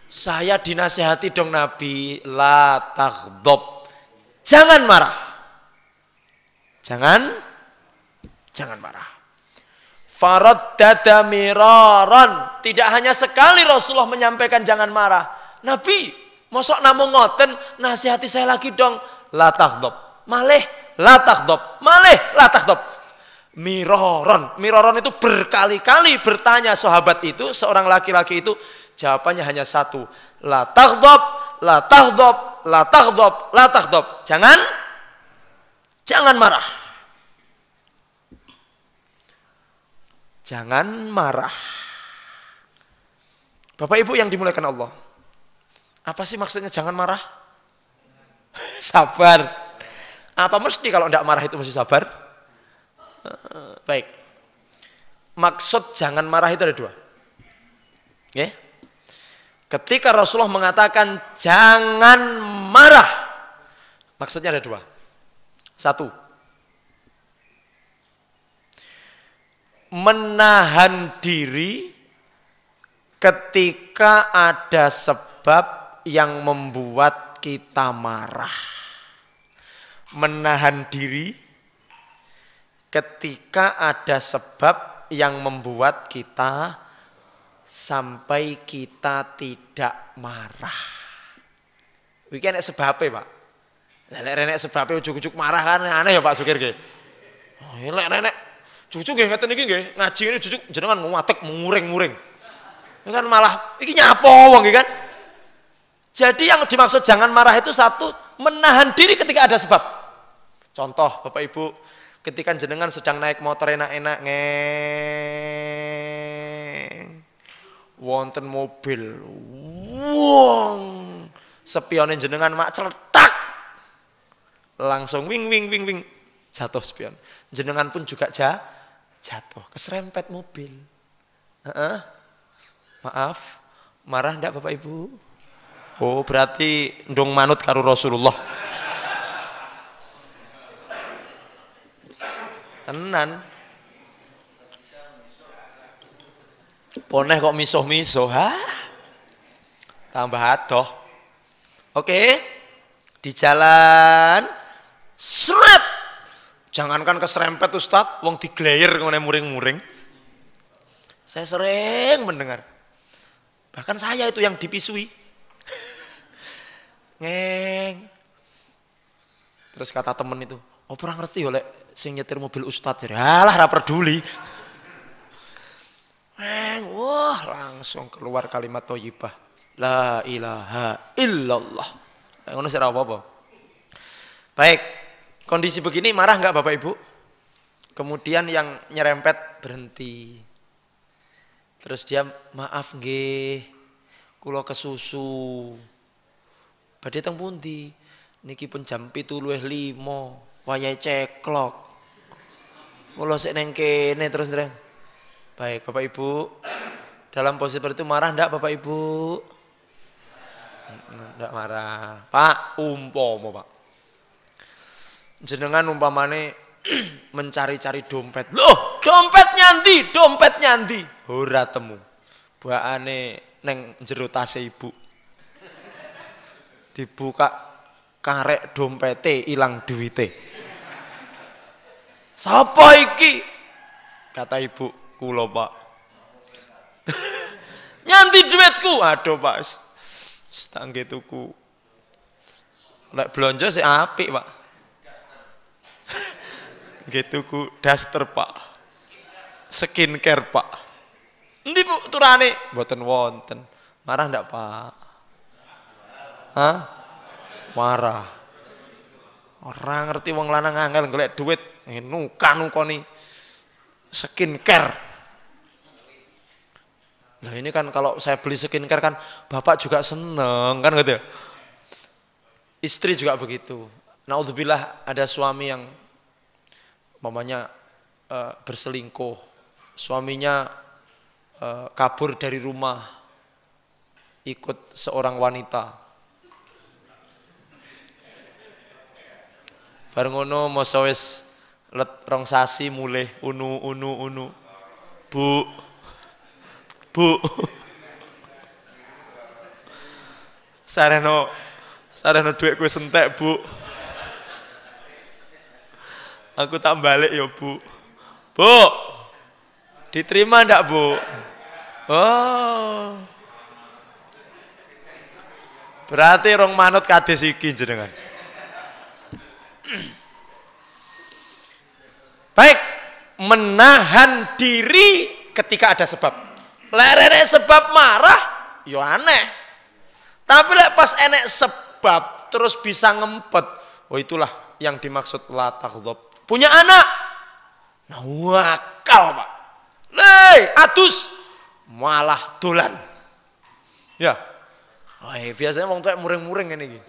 Saya dinasihati dong Nabi, la taghdab. Jangan marah. Jangan marah. Faraddada miraran. Tidak hanya sekali Rasulullah menyampaikan jangan marah. Nabi, mosok namung ngoten nasihati saya lagi dong. La taghdab. Malih la taghdab. Malih la taghdab. Miraran itu berkali-kali bertanya sahabat itu, seorang laki-laki itu, jawabannya hanya satu. La taghdab, la taghdab, la taghdab, la taghdab. Jangan marah. Jangan marah. Bapak Ibu yang dimuliakan Allah. Apa sih maksudnya jangan marah? Sabar. Apa mesti kalau tidak marah itu mesti sabar? Baik. Maksud jangan marah itu ada 2. Okay? Ketika Rasulullah mengatakan jangan marah, maksudnya ada 2. 1. Menahan diri ketika ada sebab yang membuat kita marah. Menahan diri ketika ada sebab yang membuat kita sampai kita tidak marah. Iki nek sebabe, Pak. Nek sebabe ujuk-ujuk marah kan aneh ya Pak Sukir nggih. Oh, nek cucu nggih ngeten iki nggih, ngaji ini cucu jenengan nguwatek muring-muring. Ini kan malah iki nyapo wong iki kan. Jadi yang dimaksud jangan marah itu 1, menahan diri ketika ada sebab. Contoh Bapak Ibu, ketika jenengan sedang naik motor enak-enak wonten mobil. Wong, spione jenengan mak celetak. Langsung wing jatuh spion. Jenengan pun juga jatuh, keserempet mobil. Heeh. Maaf, marah ndak Bapak Ibu? Oh, berarti ndung manut karo Rasulullah. Tenan. Poneh kok misuh-misuh, ha? Tambah adoh. Oke. Di jalan sret. Jangankan keserempet Ustaz, wong digleyer ngene muring-muring. Saya sering mendengar. Bahkan saya itu yang dipisui. Ngeng. Terus kata temen itu, oh pernah ngerti oleh sing nyetir mobil Ustadz. Alah ra peduli. Ngeng, wah langsung keluar kalimat thayyibah. La ilaha illallah. Ngono sira apa-apa. Baik, kondisi begini marah enggak Bapak Ibu? Kemudian yang nyerempet berhenti. Terus dia maaf nggih, kula kesusu. Badhe teng pundi? Niki pun jam 7:05, wayahe ceklok. Kula sik neng kene terus ndreng. Baik, Bapak Ibu. Dalam posisi seperti itu marah enggak Bapak Ibu? Enggak marah. Pak, umpama Pak. Jenengan umpamane mencari-cari dompet. Loh, dompetnya ndi? Dompetnya ndi? Ora temu. Baane neng jero tase ibu. Dibuka karek dompete ilang duwite. Sapa iki? Kata ibu, kula Pak. Nyanti duitku. Aduh Pak. Stangge tuku. Lek blonjo sik apik Pak. Nggih tuku daster Pak. Skincare Pak. Endi Bu turane? Mboten wonten. Marah ndak Pak? Hah? Marah. Orang ngerti wong lanang angel golek duit, nukani skincare. Nah ini kan kalau saya beli skincare kan bapak juga seneng kan gitu ya. Istri juga begitu. Naudzubillah ada suami yang mamanya berselingkuh. Suaminya kabur dari rumah ikut seorang wanita. Bareng ngono masa wis let rong sasi mulih unu. Bu. Sareno dhuwitku sentek, Bu. Aku tak balik ya, Bu. Bu. Diterima ndak, Bu? Oh. Berarti rong manut kades iki jenengan. Baik, menahan diri ketika ada sebab. Lerene sebab marah, yo aneh. Tapi lek pas enek sebab terus bisa ngempet, oh itulah yang dimaksud la taghdab. Punya anak, nah wakal Pak. Adus malah dolan. Ya. Biasanya wong tuwek muring-muring ngene iki.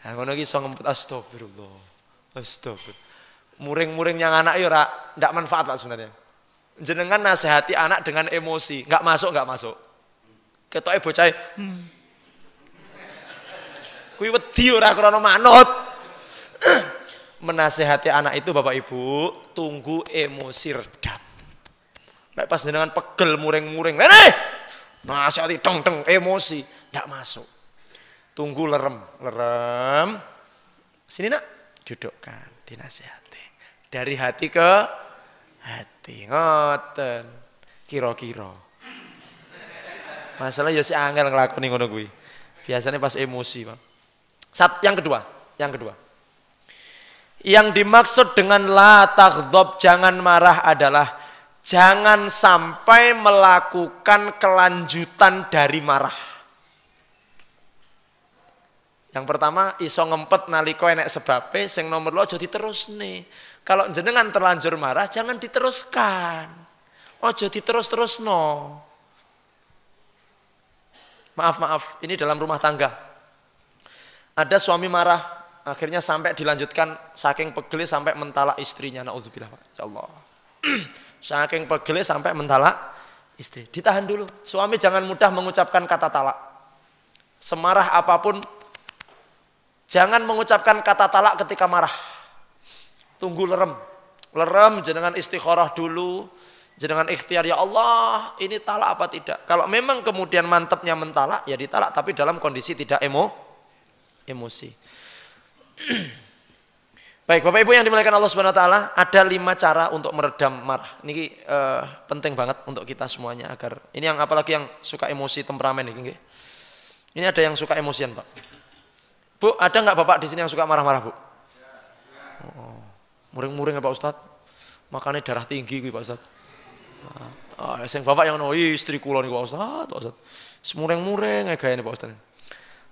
Nah ngono iki iso ngempet astagfirullah. Astagfirullah. Muring-muring yang anak yo ora ndak manfaat Pak sebenarnya. Jenengan nasihati anak dengan emosi, nggak masuk. Ketoke bocahe. Kuwi wedi ora krana manut. Menasihati anak itu Bapak Ibu, tunggu emosi redam. Nek pas jenengan pegel muring-muring, nasihati teng emosi, ndak masuk. Tunggu lerem. Sini Nak, dudukkan, dinasihati. Dari hati ke hati, ngoten. Kira-kira. Masalah ya si angel nglakoni ngono kuwi. Biasanya pas emosi, Pak. Yang kedua. Yang dimaksud dengan la taghdab, jangan marah adalah jangan sampai melakukan kelanjutan dari marah. Yang pertama iso ngempet nalika enek sebabe, sing nomor loro aja diterusne. Kalau jenengan terlanjur marah jangan diteruskan. Aja diterus-terusno. Maaf, ini dalam rumah tangga. Ada suami marah, akhirnya sampai dilanjutkan saking pegel sampai mentalak istrinya. Naudzubillah, ya Allah. Saking pegel sampai mentalak istri. Ditahan dulu. Suami jangan mudah mengucapkan kata talak. Semarah apapun, jangan mengucapkan kata talak ketika marah. Tunggu lerem. Lerem, jenengan istikharah dulu. Jenengan ikhtiar, ya Allah, ini talak apa tidak. Kalau memang kemudian mantepnya mentalak, ya ditalak. Tapi dalam kondisi tidak emosi. Baik, Bapak Ibu yang dimuliakan Allah Subhanahu wa taala, ada 5 cara untuk meredam marah. Ini penting banget untuk kita semuanya agar ini yang apalagi yang suka emosi temperamen ini. Ini ada yang suka emosian, Pak. Bu, ada nggak Bapak di sini yang suka marah-marah, Bu? Oh, muring-muring ya Pak Ustadz. Makanya darah tinggi Pak Ustadz. Sing Bapak yang istri kula niku Pak Ustadz. Semureng-mureng gaya ini Pak Ustadz.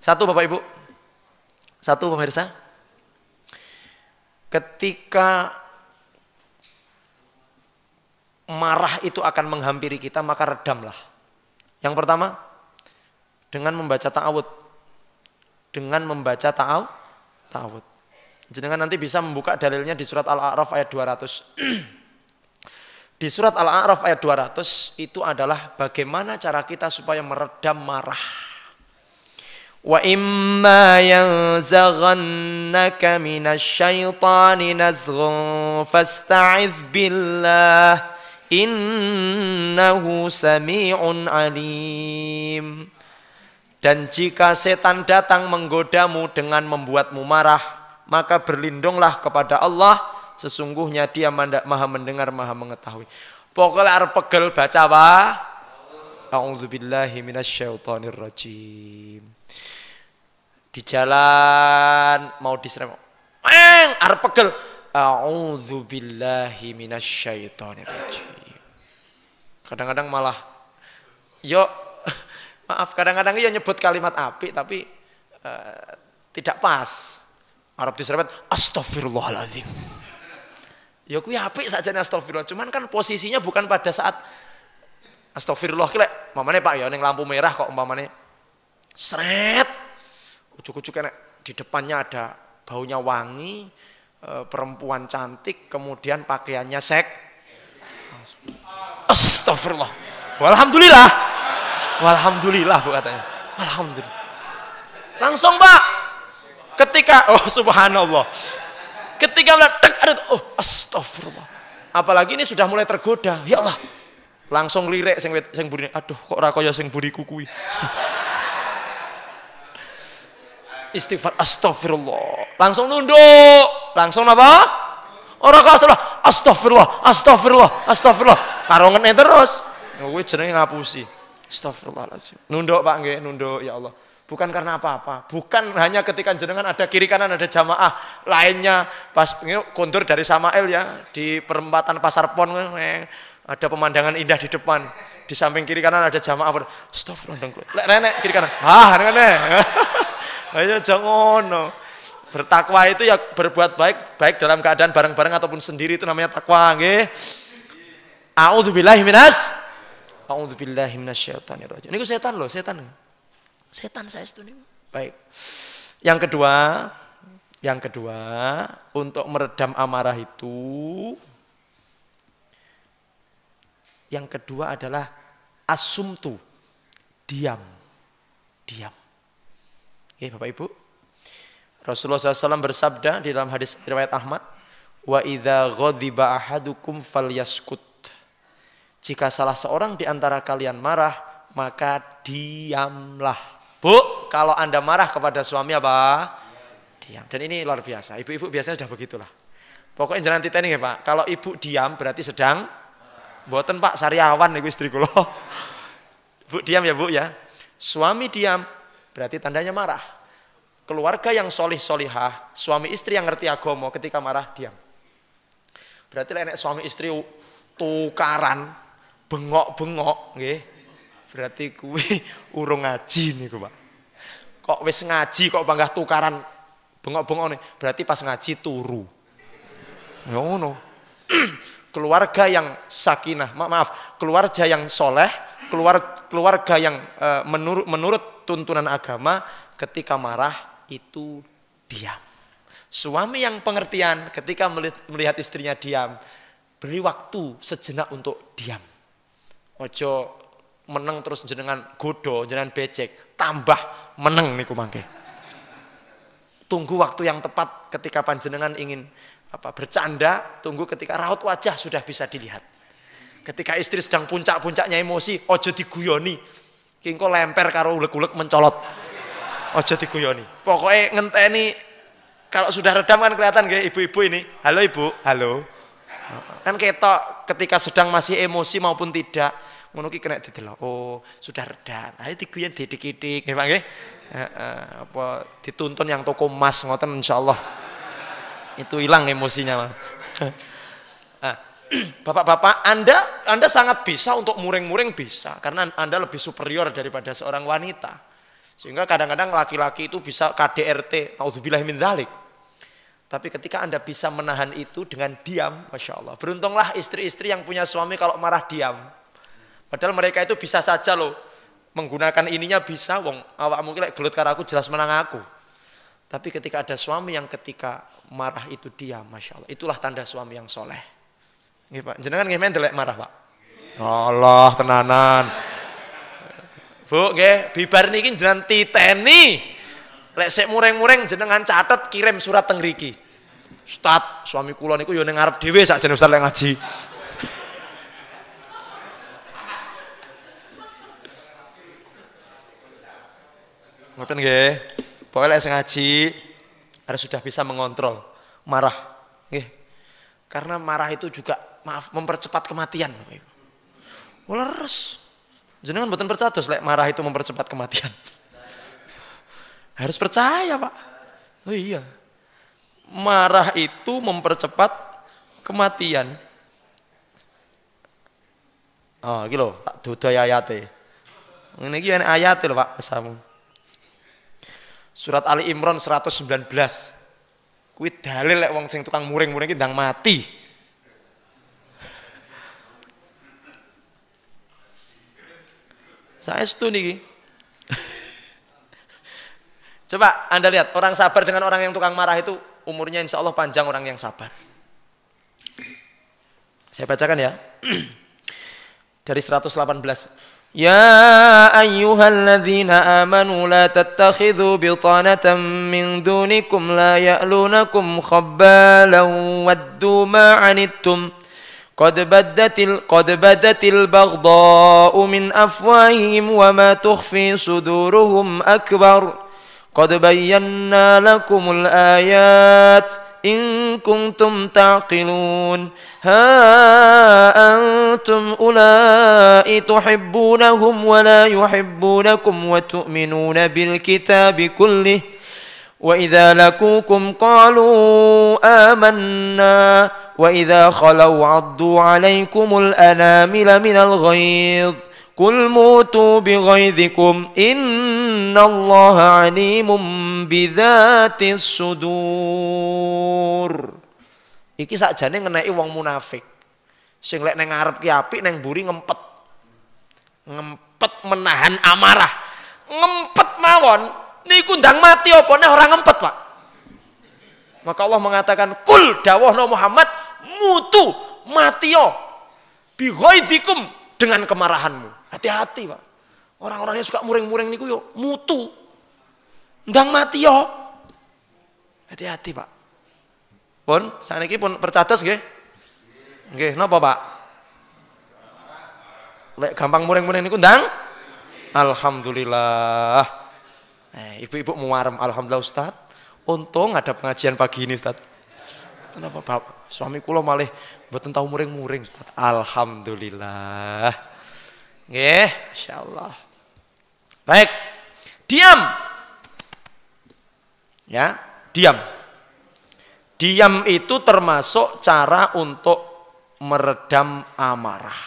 Satu Bapak Ibu. Satu pemirsa. Ketika marah itu akan menghampiri kita, maka redamlah. Yang pertama, dengan membaca ta'awud. Dengan membaca ta'awud. Jenengan nanti bisa membuka dalilnya di surat Al-A'raf ayat 200. Di surat Al-A'raf ayat 200 itu adalah bagaimana cara kita supaya meredam marah. Wa imma yanzaghannaka minasyaitani nazghun fasta'iz billah innahu sami'un alim. Dan jika setan datang menggodamu dengan membuatmu marah, maka berlindunglah kepada Allah, sesungguhnya Dia Maha mendengar, Maha mengetahui. Pokoknya arep pegel baca apa? A'udzubillahi minasyaitonirrajim. Di jalan mau diserem, arep pegel. A'udzubillahi minasyaitonirrajim. Kadang-kadang malah maaf, kadang-kadang ya nyebut kalimat apik tapi tidak pas. Arab diserempet, astagfirullahaladzim. Ya kuwi apik sakjane astagfirullah, cuman kan posisinya bukan pada saat astagfirullah ki lek mamane Pak ya ning lampu merah kok umpamane sret. Ujuk-ujuk enek di depannya ada baunya wangi, perempuan cantik, kemudian pakaiannya astagfirullah. Walhamdulillah. Walhamdulillah Bu katanya. Alhamdulillah. Langsung Pak. Ketika subhanallah. Ketika astagfirullah. Apalagi ini sudah mulai tergoda. Ya Allah. Langsung lirik sing buri. Aduh kok ora kaya sing buriku kuwi. Istighfar astagfirullah. Langsung nunduk. Langsung apa? Ora kok astagfirullah. Astagfirullah. Karo ngene terus. Kuwi jenenge ngapusi. Astagfirullahaladzim. Nunduk Pak nggih, nunduk ya Allah. Bukan karena apa-apa. Bukan hanya ketika jenengan ada kiri kanan ada jamaah lainnya pas kontur dari Samael ya di perempatan Pasar Pon ada pemandangan indah di depan. Di samping kiri kanan ada jamaah. Astagfirullah. Lek renek kiri kanan. Ngene. Ayo jangan. Bertakwa itu ya berbuat baik dalam keadaan bareng-bareng ataupun sendiri, itu namanya takwa nggih. A'udzubillahi minasyaitonirrajim. Niku setan loh, setan. Setan saya itu nih. Baik. Yang kedua, untuk meredam amarah itu yang kedua adalah asumtu. Diam. Oke, Bapak Ibu. Rasulullah SAW bersabda di dalam hadis riwayat Ahmad, wa idza ghadiba ahadukum falyaskut. Jika salah seorang di antara kalian marah, maka diamlah. Bu, kalau Anda marah kepada suami apa? Diam. Dan ini luar biasa. Ibu-ibu biasanya sudah begitulah. Pokoknya jangan titeni ya Pak. Kalau ibu diam berarti sedang mboten Pak, sariawan niku istri kula. Bu diam ya Bu ya. Suami diam berarti tandanya marah. Keluarga yang solih-solihah, suami istri yang ngerti agama ketika marah diam. Berarti nek suami istri tukaran, bengok-bengok nggih. Berarti kuwi urung ngaji niku, Pak. Kok wis ngaji kok banggah tukaran bengok-bengok nih, berarti pas ngaji turu. Ya ngono. Keluarga yang sakinah, maaf, keluarga yang soleh, keluarga yang menurut tuntunan agama ketika marah itu diam. Suami yang pengertian ketika melihat istrinya diam, beri waktu sejenak untuk diam. Ojo meneng terus jenengan godo, jenengan becek, tambah meneng niku mangke. Tunggu waktu yang tepat ketika panjenengan ingin bercanda, tunggu ketika raut wajah sudah bisa dilihat. Ketika istri sedang puncak-puncaknya emosi, ojo diguyoni. Ki engko lemper karo ulek-ulek mencolot. Ojo diguyoni. Pokoknya ngenteni kalau sudah redam kan kelihatan kayak ibu-ibu ini. Halo ibu, halo. Kan ketok ketika sedang masih emosi maupun tidak, ngono ki kena didelok. Oh, sudah redam. Ayo diguyon didik-didik nggih Pak nggih. Apa dituntun yang toko emas ngoten insyaallah. Itu hilang emosinya. Bapak-bapak, Anda sangat bisa untuk muring-muring bisa karena Anda lebih superior daripada seorang wanita. Sehingga kadang-kadang laki-laki itu bisa KDRT, naudzubillah min dzalik. Tapi ketika Anda bisa menahan itu dengan diam, Masya Allah. Beruntunglah istri-istri yang punya suami kalau marah diam. Padahal mereka itu bisa saja loh menggunakan ininya bisa, wong awakmu ki lek gelut karo aku jelas menang aku. Tapi ketika ada suami yang ketika marah itu diam, Masya Allah, itulah tanda suami yang soleh. Nggih Pak, jenengan nggih men delek marah Pak. Allah tenanan. Bu nggih, bibar niki jenengan titeni. Lek sik mureng-mureng jenengan catet kirim surat teng mriki. Ustaz, suami kula niku yo ning ngarep dhewe sakjane Ustaz lek ngaji. Ngoten nggih. Pokoke lek ngaji harus sudah bisa mengontrol marah. Nggih. Karena marah itu juga mempercepat kematian. Leres. Jenengan mboten percaya lek marah itu mempercepat kematian. Harus percaya, Pak. Oh iya. Marah itu mempercepat kematian. Oh, iki lho, tak dodoi ayate. Ngene iki ayate lho, Pak, pesamu. Surat Ali Imran 119. Kuwi dalil lek wong sing tukang muring-muring iki ndang mati. Saestu niki. Coba Anda lihat orang sabar dengan orang yang tukang marah itu umurnya insya Allah panjang orang yang sabar. Saya bacakan ya. Dari 118. Ya ayyuhalladzina amanu la tattakhidhu bitanatan min dunikum la ya'lunakum khabbalan waddu ma 'anittum qad badatil baghdha'u min afwahihim wa ma tukhfi suduruhum akbar qad bayyana lakumul ayat in kuntum taqilun ha antum ulai tuhibbunahum wa la yuhibbunakum wa tu'minuna bil kitabi kullih wa idza laqukum qalu amanna wa idza khalau 'addu 'alaykumul anamila minal ghaidh Kul mutu bi ghaidhikum innallaha 'alimun bidzatis sudur. Iki sakjane ngeneki wong munafik. Sing lek nang ngarep ki apik nang mburi ngempet. Ngempet menahan amarah. Ngempet mawon niku ndang mati apa nek ora ngempet, Pak. Maka Allah mengatakan, "Kul dawuhna Muhammad, mutu matiyo bi ghaidhikum dengan kemarahanmu." Hati-hati Pak. Orang-orang yang suka muring-muring niku yo mutu. Ndang mati yo. Hati-hati Pak. Pun saniki pun percados nggih. Nggih, napa Pak? Lek gampang muring-muring niku ndang alhamdulillah. Ibu-ibu muarem alhamdulillah Ustaz. Untung ada pengajian pagi ini Ustaz. Kenapa Pak? Suami kula malih mboten tau muring-muring Ustaz. Alhamdulillah. Nggih, insyaallah. Baik. Diam. Ya, diam. Diam itu termasuk cara untuk meredam amarah.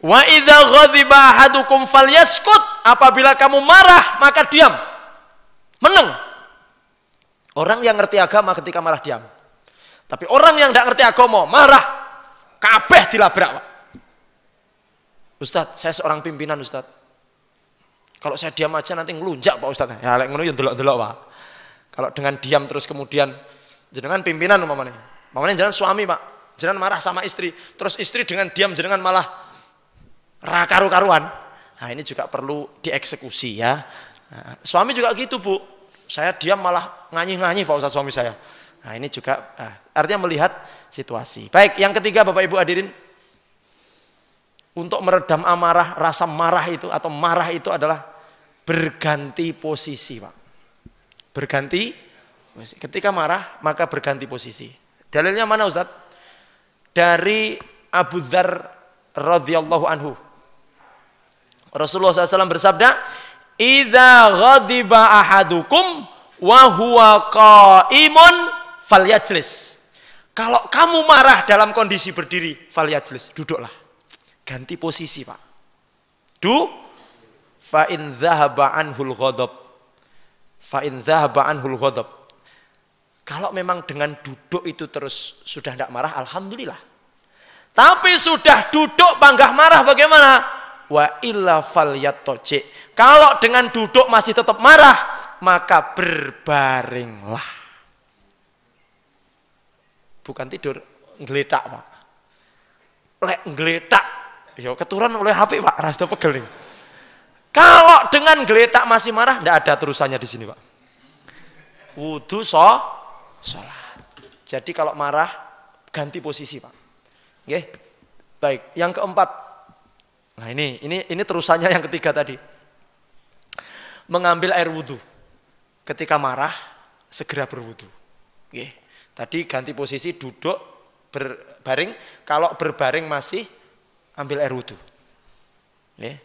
Wa idza ghadiba ahadukum falyaskut. Apabila kamu marah, maka diam. Meneng. Orang yang ngerti agama ketika marah diam. Tapi orang yang tidak ngerti agama marah, kabeh dilabrak, Pak. Ustadz, saya seorang pimpinan Ustadz. Kalau saya diam aja nanti ngelunjak Pak Ustadz. Ya lek ngono yo ndelok-ndelok Pak. Kalau dengan diam terus kemudian jenengan pimpinan umpamane. Umpamane jenengan suami Pak. Jenengan marah sama istri, terus istri dengan diam jenengan malah ra karu-karuan. Nah, ini juga perlu dieksekusi ya. Nah, suami juga gitu, Bu. Saya diam malah nganyi-nganyi Pak Ustadz suami saya. Nah, ini juga artinya melihat situasi. Baik, yang ketiga Bapak Ibu hadirin, untuk meredam amarah, rasa marah itu atau marah itu adalah berganti posisi, Pak. Berganti posisi. Ketika marah, maka berganti posisi. Dalilnya mana Ustadz? Dari Abu Dzar radhiyallahu anhu. Rasulullah SAW bersabda, "Idza ghadiba ahadukum wa huwa qa'imun falyajlis." Kalau kamu marah dalam kondisi berdiri, falyajlis, duduklah. Ganti posisi, Pak. Fa in dhahaba anhul ghadab. Fa in dhahaba anhul ghadab. Kalau memang dengan duduk itu terus sudah tidak marah, alhamdulillah. Tapi sudah duduk panggah marah bagaimana? Wa illa falyattaji. Kalau dengan duduk masih tetap marah, maka berbaringlah. Bukan tidur, ngeletak, Pak. Lek ngeletak, ya keturunan oleh HP, Pak, rasa pegel nih. Kalau dengan ngeletak masih marah, tidak ada terusannya di sini, Pak. Wudu sholat. Jadi kalau marah, ganti posisi, Pak. Oke. Baik, yang keempat. Nah, ini terusannya yang ketiga tadi. Mengambil air wudu. Ketika marah, segera berwudu. Oke. Tadi ganti posisi, duduk, berbaring. Kalau berbaring masih ambil air wudu. Oke.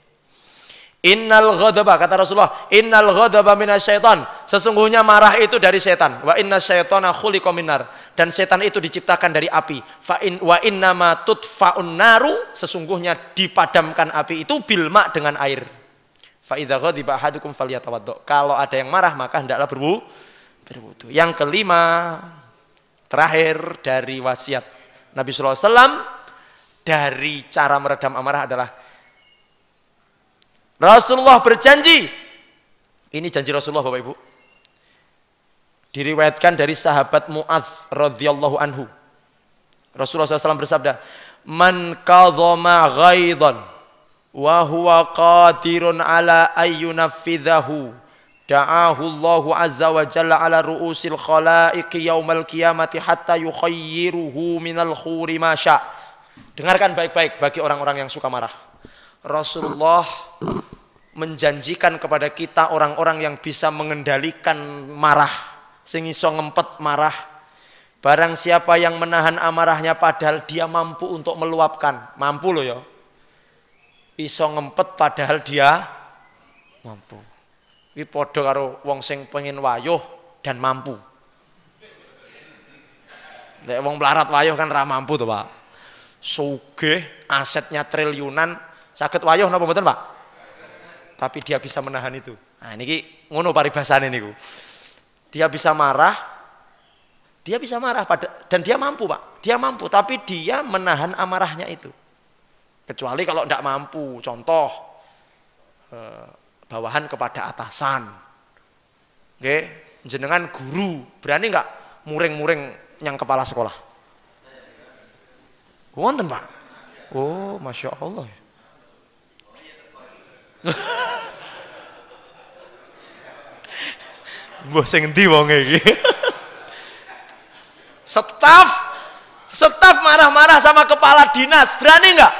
Innal ghadaba, kata Rasulullah, innal ghadaba minasyaiton. Sesungguhnya marah itu dari setan. Wa inna syaitona khuliqa minar. Dan setan itu diciptakan dari api. Wa innama tudfa'un naru. Sesungguhnya dipadamkan api itu bilma dengan air. Fa idza ghadiba ahadukum falyatawaddo. Kalau ada yang marah maka hendaklah berwudu. Yang kelima, terakhir dari wasiat Nabi sallallahu alaihi wasallam dari cara meredam amarah adalah Rasulullah berjanji, ini janji Rasulullah Bapak Ibu, diriwayatkan dari sahabat Mu'adz radhiyallahu anhu. Rasulullah SAW bersabda, "Man kadhama ghaidan wa huwa qadirun ala ayyunafidhahu, da'ahu Allahu azza wa jalla ala ru'usil khalaiqi yaumal qiyamati hatta yukhayyiruhu minal khuri ma sya'." Dengarkan baik-baik bagi orang-orang yang suka marah. Rasulullah menjanjikan kepada kita orang-orang yang bisa mengendalikan marah, sing iso ngempet marah. Barang siapa yang menahan amarahnya padahal dia mampu untuk meluapkan, mampu loh ya. Iso ngempet padahal dia mampu. Iki padha karo wong sing pengen wayuh dan mampu. Nek wong melarat wayuh kan ra mampu to, Pak. Sugih, asetnya triliunan, saged wayuh napa mboten, Pak? Tapi dia bisa menahan itu. Nah, niki ngono paribasane niku. Dia bisa marah dan dia mampu, Pak. Dia mampu, tapi dia menahan amarahnya itu. Kecuali kalau tidak mampu, contoh bawahan kepada atasan. Oke, jenengan guru, berani nggak muring-muring yang kepala sekolah? Wonten, Pak. Oh, masya Allah. Mbah sing endi wonge iki? Staf marah-marah sama kepala dinas, berani enggak?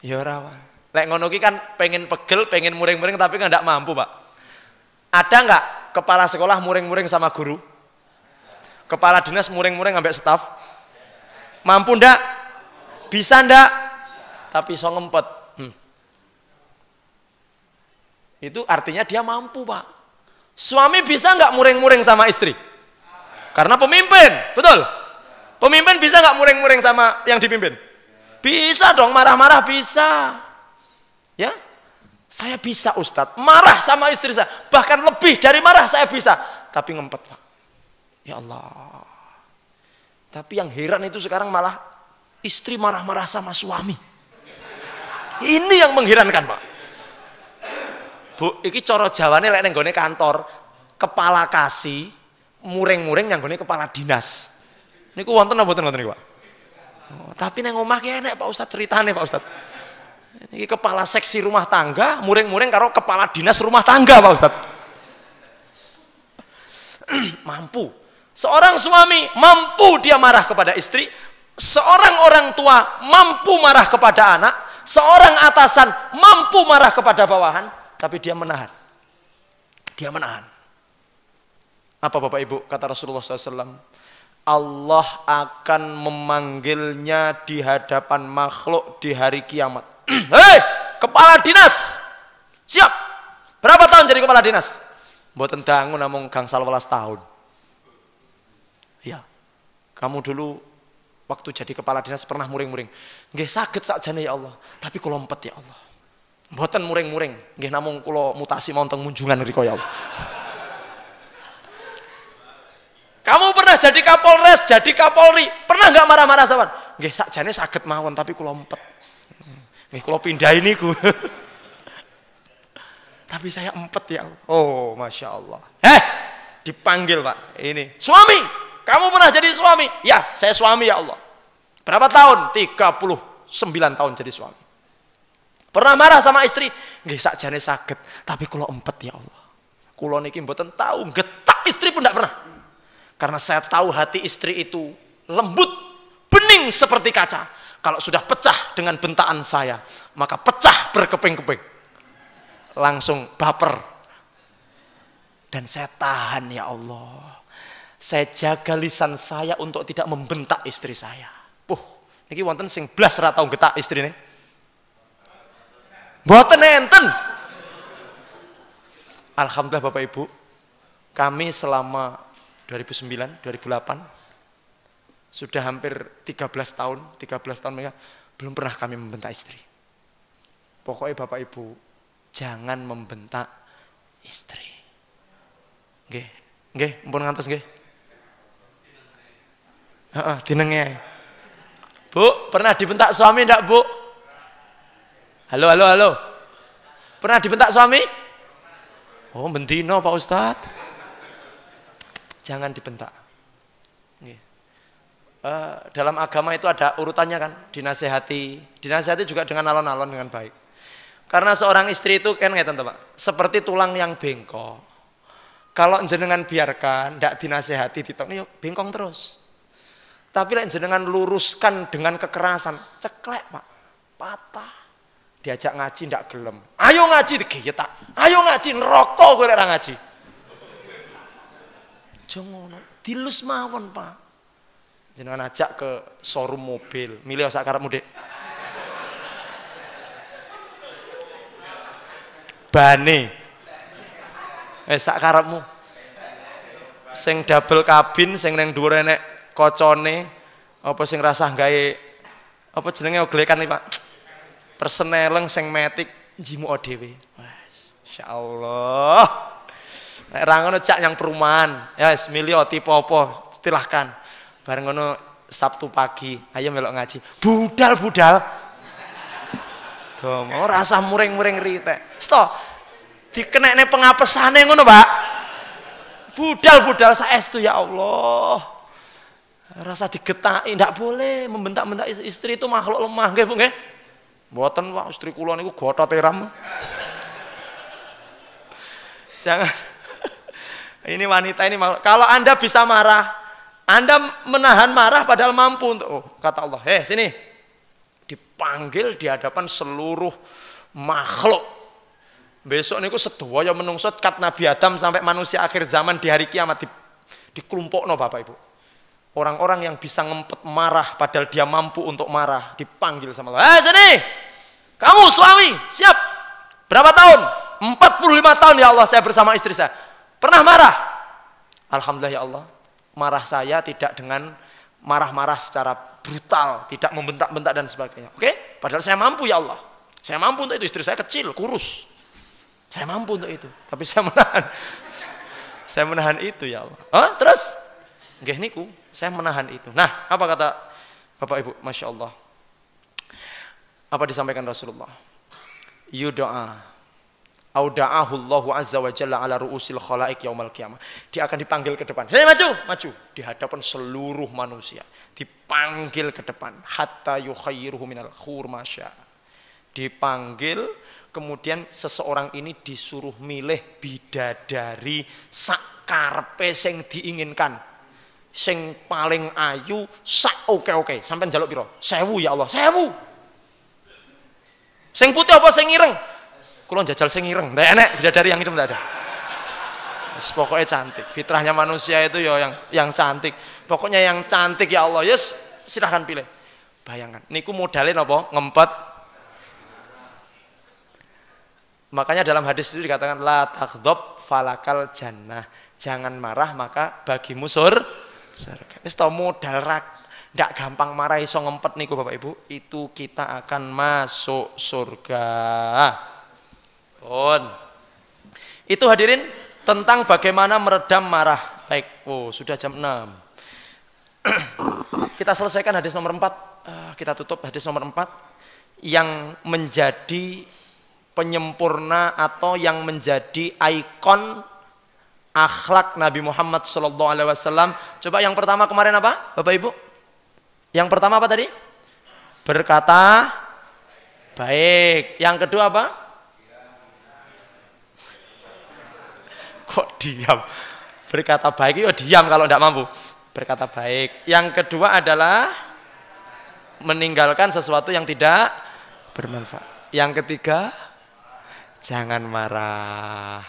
Ya ora. Lek ngono ki kan pengen pegel, pengen muring-muring tapi kan enggak mampu, Pak. Ada enggak kepala sekolah muring-muring sama guru? Kepala dinas muring-muring ambek staf? Mampu ndak? Bisa ndak? Tapi so ngempet. Itu artinya dia mampu, Pak. Suami bisa nggak muring-muring sama istri? Karena pemimpin, betul? Pemimpin bisa nggak muring-muring sama yang dipimpin? Bisa dong, marah-marah bisa. Ya, saya bisa Ustadz, marah sama istri saya. Bahkan lebih dari marah saya bisa. Tapi ngempet, Pak. Ya Allah. Tapi yang heran itu sekarang malah istri marah-marah sama suami. Ini yang mengherankan, Pak. Bu, iki cara Jawane lek nang gone kantor, kepala kasih muring-muring yang gone kepala dinas. Niku wonten apa mboten ngoten niku, Pak? Oh, tapi neng omah ki enek Pak Ustad ceritane Pak Ustad. Ini kepala seksi rumah tangga, muring-muring karo kepala dinas rumah tangga Pak Ustad. Mampu. Seorang suami mampu dia marah kepada istri, seorang orang tua mampu marah kepada anak, seorang atasan mampu marah kepada bawahan, tapi dia menahan. Dia menahan. Apa Bapak Ibu kata Rasulullah SAW? Allah akan memanggilnya di hadapan makhluk di hari kiamat. Hei, kepala dinas, siap. Berapa tahun jadi kepala dinas? Mboten dangu namung gangsal 12 tahun. Ya, kamu dulu waktu jadi kepala dinas pernah muring-muring. Nggih saged sakjane ya Allah, tapi kula empet ya Allah. Mboten muring-muring, nggih namung kula mutasi wonten munjungan rika ya Allah. Kamu pernah jadi Kapolres, jadi Kapolri, pernah nggak marah-marah sama? Nggih sakjane saged mawon, tapi kula empet. Nggih kula pindah niku. Tapi saya empet ya Allah. Oh, Masya Allah. Dipanggil Pak. Ini, suami, kamu pernah jadi suami? Ya, saya suami ya Allah. Berapa tahun? 39 tahun jadi suami. Pernah marah sama istri? Nggih sakjane saged, tapi kula empet ya Allah. Kula niki mboten tahu getak istri pun tidak pernah. Karena saya tahu hati istri itu lembut, bening seperti kaca. Kalau sudah pecah dengan bentaan saya, maka pecah berkeping-keping. Langsung baper. Dan saya tahan ya Allah. Saya jaga lisan saya untuk tidak membentak istri saya. Niki wonten sing blas ra tau getak istrine. Mboten enten. Alhamdulillah Bapak Ibu, kami selama 2009, 2008 sudah hampir 13 tahun mereka belum pernah kami membentak istri. Pokoknya Bapak Ibu jangan membentak istri. Nggih, mpun ngantos nggih. Heeh, dinenge. Bu, pernah dibentak suami ndak, Bu? Halo. Pernah dibentak suami? Oh, bendino Pak Ustadz. Jangan dibentak. Dalam agama itu ada urutannya kan, dinasehati juga dengan alon-alon dengan baik. Karena seorang istri itu kan ngeten Pak, seperti tulang yang bengkok. Kalau jenengan biarkan, ndak dinasehati, ditokni bengkong terus. Tapi lek jenengan luruskan dengan kekerasan, ceklek Pak, patah. Diajak ngaji ndak gelem. Ayo ngaji digeyetak. Ayo ngaji neraka kowe ora ngaji. Jangan dilus mawon Pak. Jenengan ajak ke showroom mobil, milih sak karepmu Dek. Bane. Sak karepmu. Sing double kabin, sing nang dhuwur enek kocone, apa sing rasah gawe apa jenenge oglekan iki Pak. Perseneleng sing metik jimu dhewe. Masyaallah. Nek ra ngono cak yang perumahan. Ya wis milih tipe apa, silahkan. Bareng ngono Sabtu pagi, ayo melok ngaji. Budal. Tuh, mau rasa muring-muring ritek. Sto. Dikenekne pengapesane ngono, Pak. Budal saestu ya Allah. Rasa digetaki, ndak boleh membentak-bentak istri, itu makhluk lemah nggih, Bu nggih. Mboten Pak, istri kula niku gotot tiram. Jangan. Ini wanita ini makhluk. Kalau Anda bisa marah, Anda menahan marah padahal mampu untuk kata Allah, sini. Dipanggil di hadapan seluruh makhluk. Besok niku sedaya menungso kat Nabi Adam sampai manusia akhir zaman di hari kiamat dikelompokno Bapak Ibu. Orang-orang yang bisa ngempet marah padahal dia mampu untuk marah dipanggil sama Allah. Sini. Kamu suami, siap. Berapa tahun? 45 tahun ya Allah saya bersama istri saya. Pernah marah? Alhamdulillah ya Allah. Marah saya tidak dengan marah-marah secara brutal, tidak membentak-bentak dan sebagainya. Oke? Padahal saya mampu ya Allah. Saya mampu untuk itu, istri saya kecil, kurus. Saya mampu untuk itu, tapi saya menahan. Saya menahan itu ya Allah. Terus? Nggih niku, saya menahan itu. Nah, apa kata Bapak Ibu? Masya Allah. Apa disampaikan Rasulullah? You doa. Auda'ahu Allahu azza wa jalla ala ru'usil khalaik yaumal qiyamah. Dia akan dipanggil ke depan. Hei maju, maju di hadapan seluruh manusia. Dipanggil ke depan hatta yukhayyiruhu minal khur masya. Dipanggil, kemudian seseorang ini disuruh milih bidadari sak karepe sing diinginkan. Sing paling ayu sak oke. Sampai njaluk piro? 1000 ya Allah, 1000. Sing putih apa sing ireng? Kulo jajal sing ireng, ndak enek bidadari yang itu ndak ada. Pokoknya cantik. Fitrahnya manusia itu ya yang cantik. Pokoknya yang cantik ya Allah. Yes, silahkan pilih. Bayangkan, niku modalin apa? Ngempet. Makanya dalam hadis itu dikatakan la taghdab falakal jannah. Jangan marah maka bagimu surga. Wis tau modal ndak gampang marah iso ngempet niku Bapak Ibu, itu kita akan masuk surga. Itu hadirin tentang bagaimana meredam marah. Baik, sudah jam 6. Kita selesaikan hadis nomor 4. Kita tutup hadis nomor 4 yang menjadi penyempurna atau yang menjadi ikon akhlak Nabi Muhammad SAW. Coba yang pertama kemarin apa, Bapak Ibu? Yang pertama apa tadi? Berkata baik. Yang kedua apa? Kok diam? Berkata baik itu diam kalau tidak mampu. Berkata baik. Yang kedua adalah meninggalkan sesuatu yang tidak bermanfaat. Yang ketiga, jangan marah.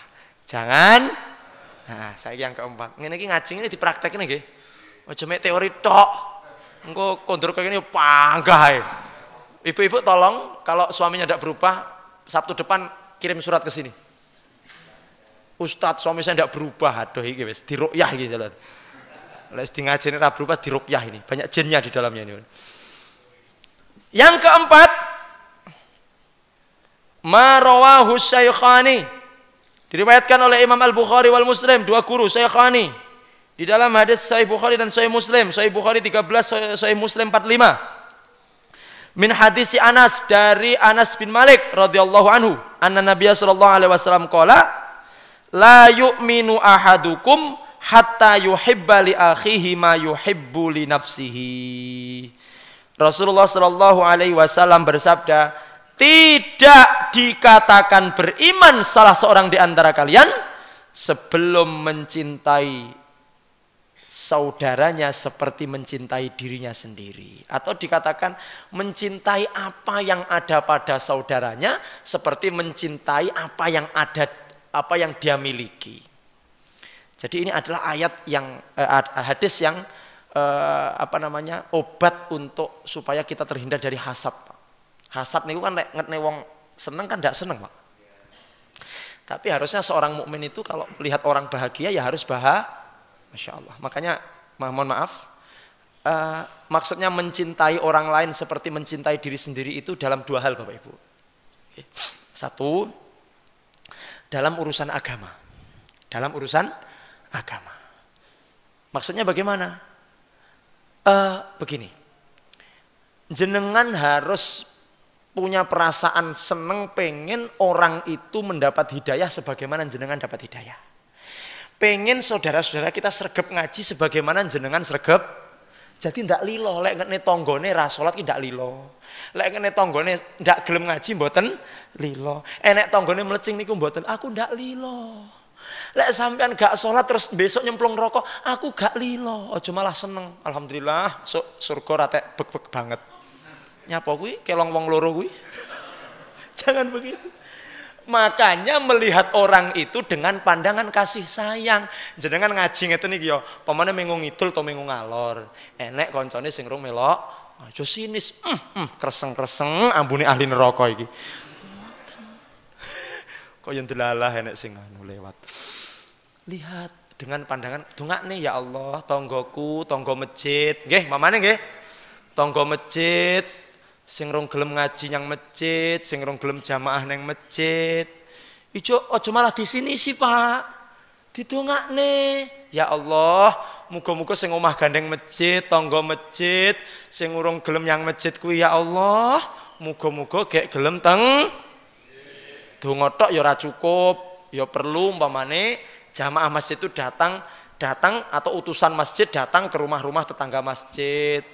Jangan. Nah, saya yang keempat. Ini ngajing ini dipraktekin nggih. Aja mek teori tok. Engko kondur kayak gini panggah. Ibu-ibu tolong kalau suaminya tidak berubah, Sabtu depan kirim surat ke sini. Ustadz suami saya tidak berubah, aduh iki wis diruqyah iki jalan. Lek di ngajeni ra berubah diruqyah ini, banyak jinnya di dalamnya ini. Yang keempat, ma rawahu Syaikhani. Diriwayatkan oleh Imam Al-Bukhari wal Muslim, dua guru Syaikhani. Di dalam hadis Sahih Bukhari dan Sahih Muslim, Sahih Bukhari 13, Sahih Muslim 45. Min hadisi Anas, dari Anas bin Malik radhiyallahu anhu, anna Nabiya sallallahu alaihi wasallam qala la yu'minu ahadukum hatta yuhibba li akhihi ma yuhibbu li nafsihi. Rasulullah sallallahu alaihi wasallam bersabda, tidak dikatakan beriman salah seorang di antara kalian sebelum mencintai saudaranya seperti mencintai dirinya sendiri, atau dikatakan mencintai apa yang ada pada saudaranya seperti mencintai apa yang dia miliki. Jadi ini adalah ayat yang hadis yang obat untuk supaya kita terhindar dari hasad. Hasad niku kan ngetne wong seneng kan ndak seneng, Pak. Tapi harusnya seorang mukmin itu kalau melihat orang bahagia ya harus Masya Allah. Makanya mohon maaf, maksudnya mencintai orang lain seperti mencintai diri sendiri itu dalam dua hal Bapak Ibu. Satu, dalam urusan agama. Dalam urusan agama. Maksudnya bagaimana? Begini. Jenengan harus punya perasaan seneng pengen orang itu mendapat hidayah sebagaimana jenengan dapat hidayah. Pengen saudara-saudara kita sregep ngaji sebagaimana jenengan sregep. Jadi ndak lilo, lek ngene tanggane ra salat ki ndak lilo. Lek ngene tanggane ndak gelem ngaji mboten lilo. Enek tanggane mlecing niku mboten, aku ndak lilo. Lek sampean gak salat terus besok nyemplung rokok, aku gak lilo. Aja malah seneng. Alhamdulillah, surga ra tek bek-bek banget. Nyapa kuwi kelong wong loro kuwi? Jangan begitu. Makanya melihat orang itu dengan pandangan kasih sayang. Jenengan ngaji ngeten iki ya, pamane mengo ngidul to mengo ngalor. Enek koncone sing rung melok, aja sinis. Kreseng-kreseng ambune ahli neraka iki. Kaya ndelalah enek sing anu lewat. Lihat dengan pandangan dongakne ya Allah, tonggoku, tonggo masjid. Nggih, mamane nggih. Tonggo masjid sing rong gelem ngaji nang masjid, sing rong gelem jamaah nang masjid. Ijo aja malah di sini sih, Pak. Didongakne, ya Allah, muga-muga sing omah gandeng masjid, tangga masjid, sing urung gelem yang masjid kuwi ya Allah, muga-muga gek gelem teng. donga tok ya ora cukup, ya perlu umpamane jamaah masjid itu datang atau utusan masjid datang ke rumah-rumah tetangga masjid.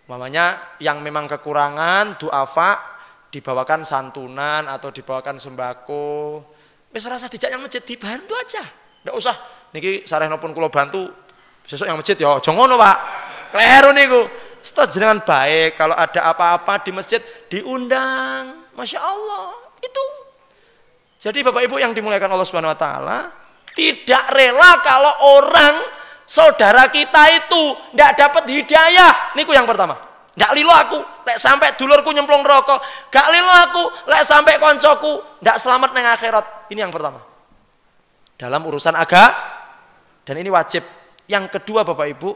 Umpamanya yang memang kekurangan duafa dibawakan santunan atau dibawakan sembako. Wis rasa dijak yang masjid dibantu aja. Ndak usah niki sarenipun kula bantu sesuk yang masjid ya aja ngono, Pak. Kleru niku. Seto jenengan baik kalau ada apa-apa di masjid diundang. Masya Allah. Itu. Jadi Bapak Ibu yang dimuliakan Allah Subhanahu wa taala, tidak rela kalau orang saudara kita itu tidak dapat hidayah. Niku yang pertama. Ndak lilo aku lek sampai dulurku nyemplung rokok, gak lilo aku lek sampai koncoku ndak selamat nang akhirat. Ini yang pertama. Dalam urusan agama dan ini wajib. Yang kedua Bapak Ibu,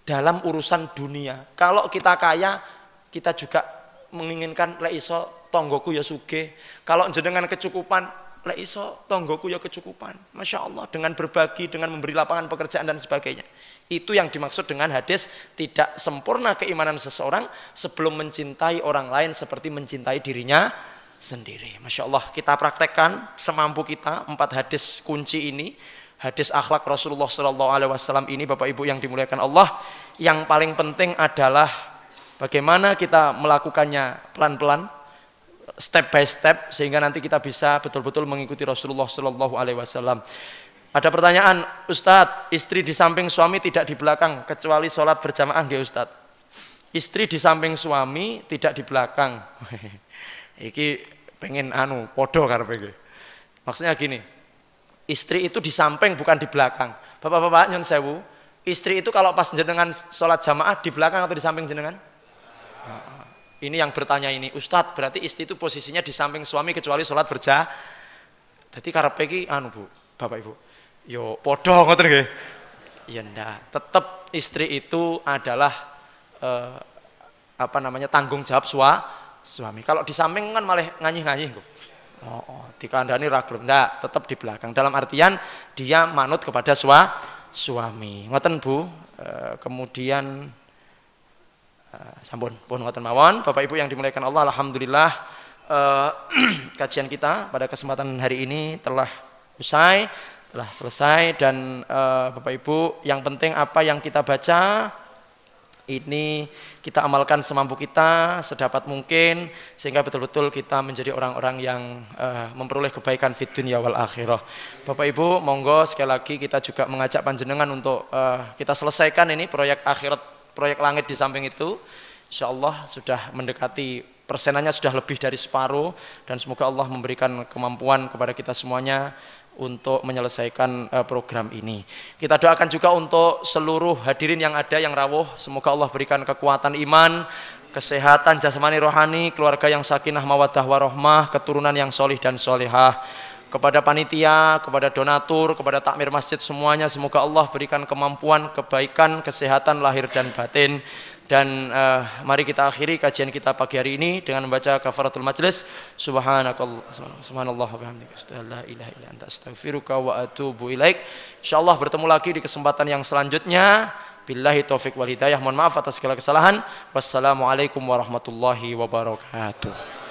dalam urusan dunia. Kalau kita kaya, kita juga menginginkan lek iso tonggoku ya sugih. Kalau jenengan kecukupan, lek iso tonggoku ya kecukupan. Masya Allah, dengan berbagi, dengan memberi lapangan pekerjaan dan sebagainya. Itu yang dimaksud dengan hadis tidak sempurna keimanan seseorang sebelum mencintai orang lain seperti mencintai dirinya sendiri. Masya Allah, kita praktekkan semampu kita 4 hadis kunci ini. Hadis akhlak Rasulullah SAW ini Bapak Ibu yang dimuliakan Allah. Yang paling penting adalah bagaimana kita melakukannya pelan-pelan, step by step, sehingga nanti kita bisa betul-betul mengikuti Rasulullah SAW. Ada pertanyaan, Ustadz, istri di samping suami tidak di belakang kecuali sholat berjamaah nggih Ustadz? Istri di samping suami tidak di belakang. Iki pengen podo karepe iki. Maksudnya gini. Istri itu di samping bukan di belakang. Bapak-bapak nyun sewu, istri itu kalau pas jenengan sholat jamaah di belakang atau di samping jenengan? Ini yang bertanya ini, Ustadz berarti istri itu posisinya di samping suami kecuali sholat berjamaah. Jadi karepe iki Bu, Bapak Ibu. Yo podo ngoten nggih. Ya ndak, tetap istri itu adalah tanggung jawab suami. Kalau di samping kan malah nganyih-nganyih kok. Dikandani ra gelem ndak, tetap di belakang. Dalam artian dia manut kepada suami. Ngoten Bu. Kemudian sampun pun ngoten mawon. Bapak Ibu yang dimuliakan Allah, alhamdulillah kajian kita pada kesempatan hari ini telah selesai dan Bapak Ibu yang penting apa yang kita baca ini kita amalkan semampu kita, sedapat mungkin, sehingga betul-betul kita menjadi orang-orang yang memperoleh kebaikan fid dunya wal akhirah. Bapak Ibu, monggo sekali lagi kita juga mengajak panjenengan untuk kita selesaikan ini proyek akhirat, proyek langit di samping itu. Insyaallah sudah mendekati persenannya sudah lebih dari separuh dan semoga Allah memberikan kemampuan kepada kita semuanya untuk menyelesaikan program ini. Kita doakan juga untuk seluruh hadirin yang ada yang rawuh, semoga Allah berikan kekuatan iman, kesehatan jasmani rohani, keluarga yang sakinah mawaddah warahmah, keturunan yang solih dan solihah. Kepada panitia, kepada donatur, kepada takmir masjid semuanya, semoga Allah berikan kemampuan, kebaikan, kesehatan lahir dan batin. Dan mari kita akhiri kajian kita pagi hari ini dengan membaca kafaratul majlis. Subhanallah wa bihamdihi, la ilaha illa anta, astaghfiruka wa atubu ilaik. Insyaallah bertemu lagi di kesempatan yang selanjutnya. Billahi taufik wal hidayah. Mohon maaf atas segala kesalahan. Wassalamualaikum warahmatullahi wabarakatuh.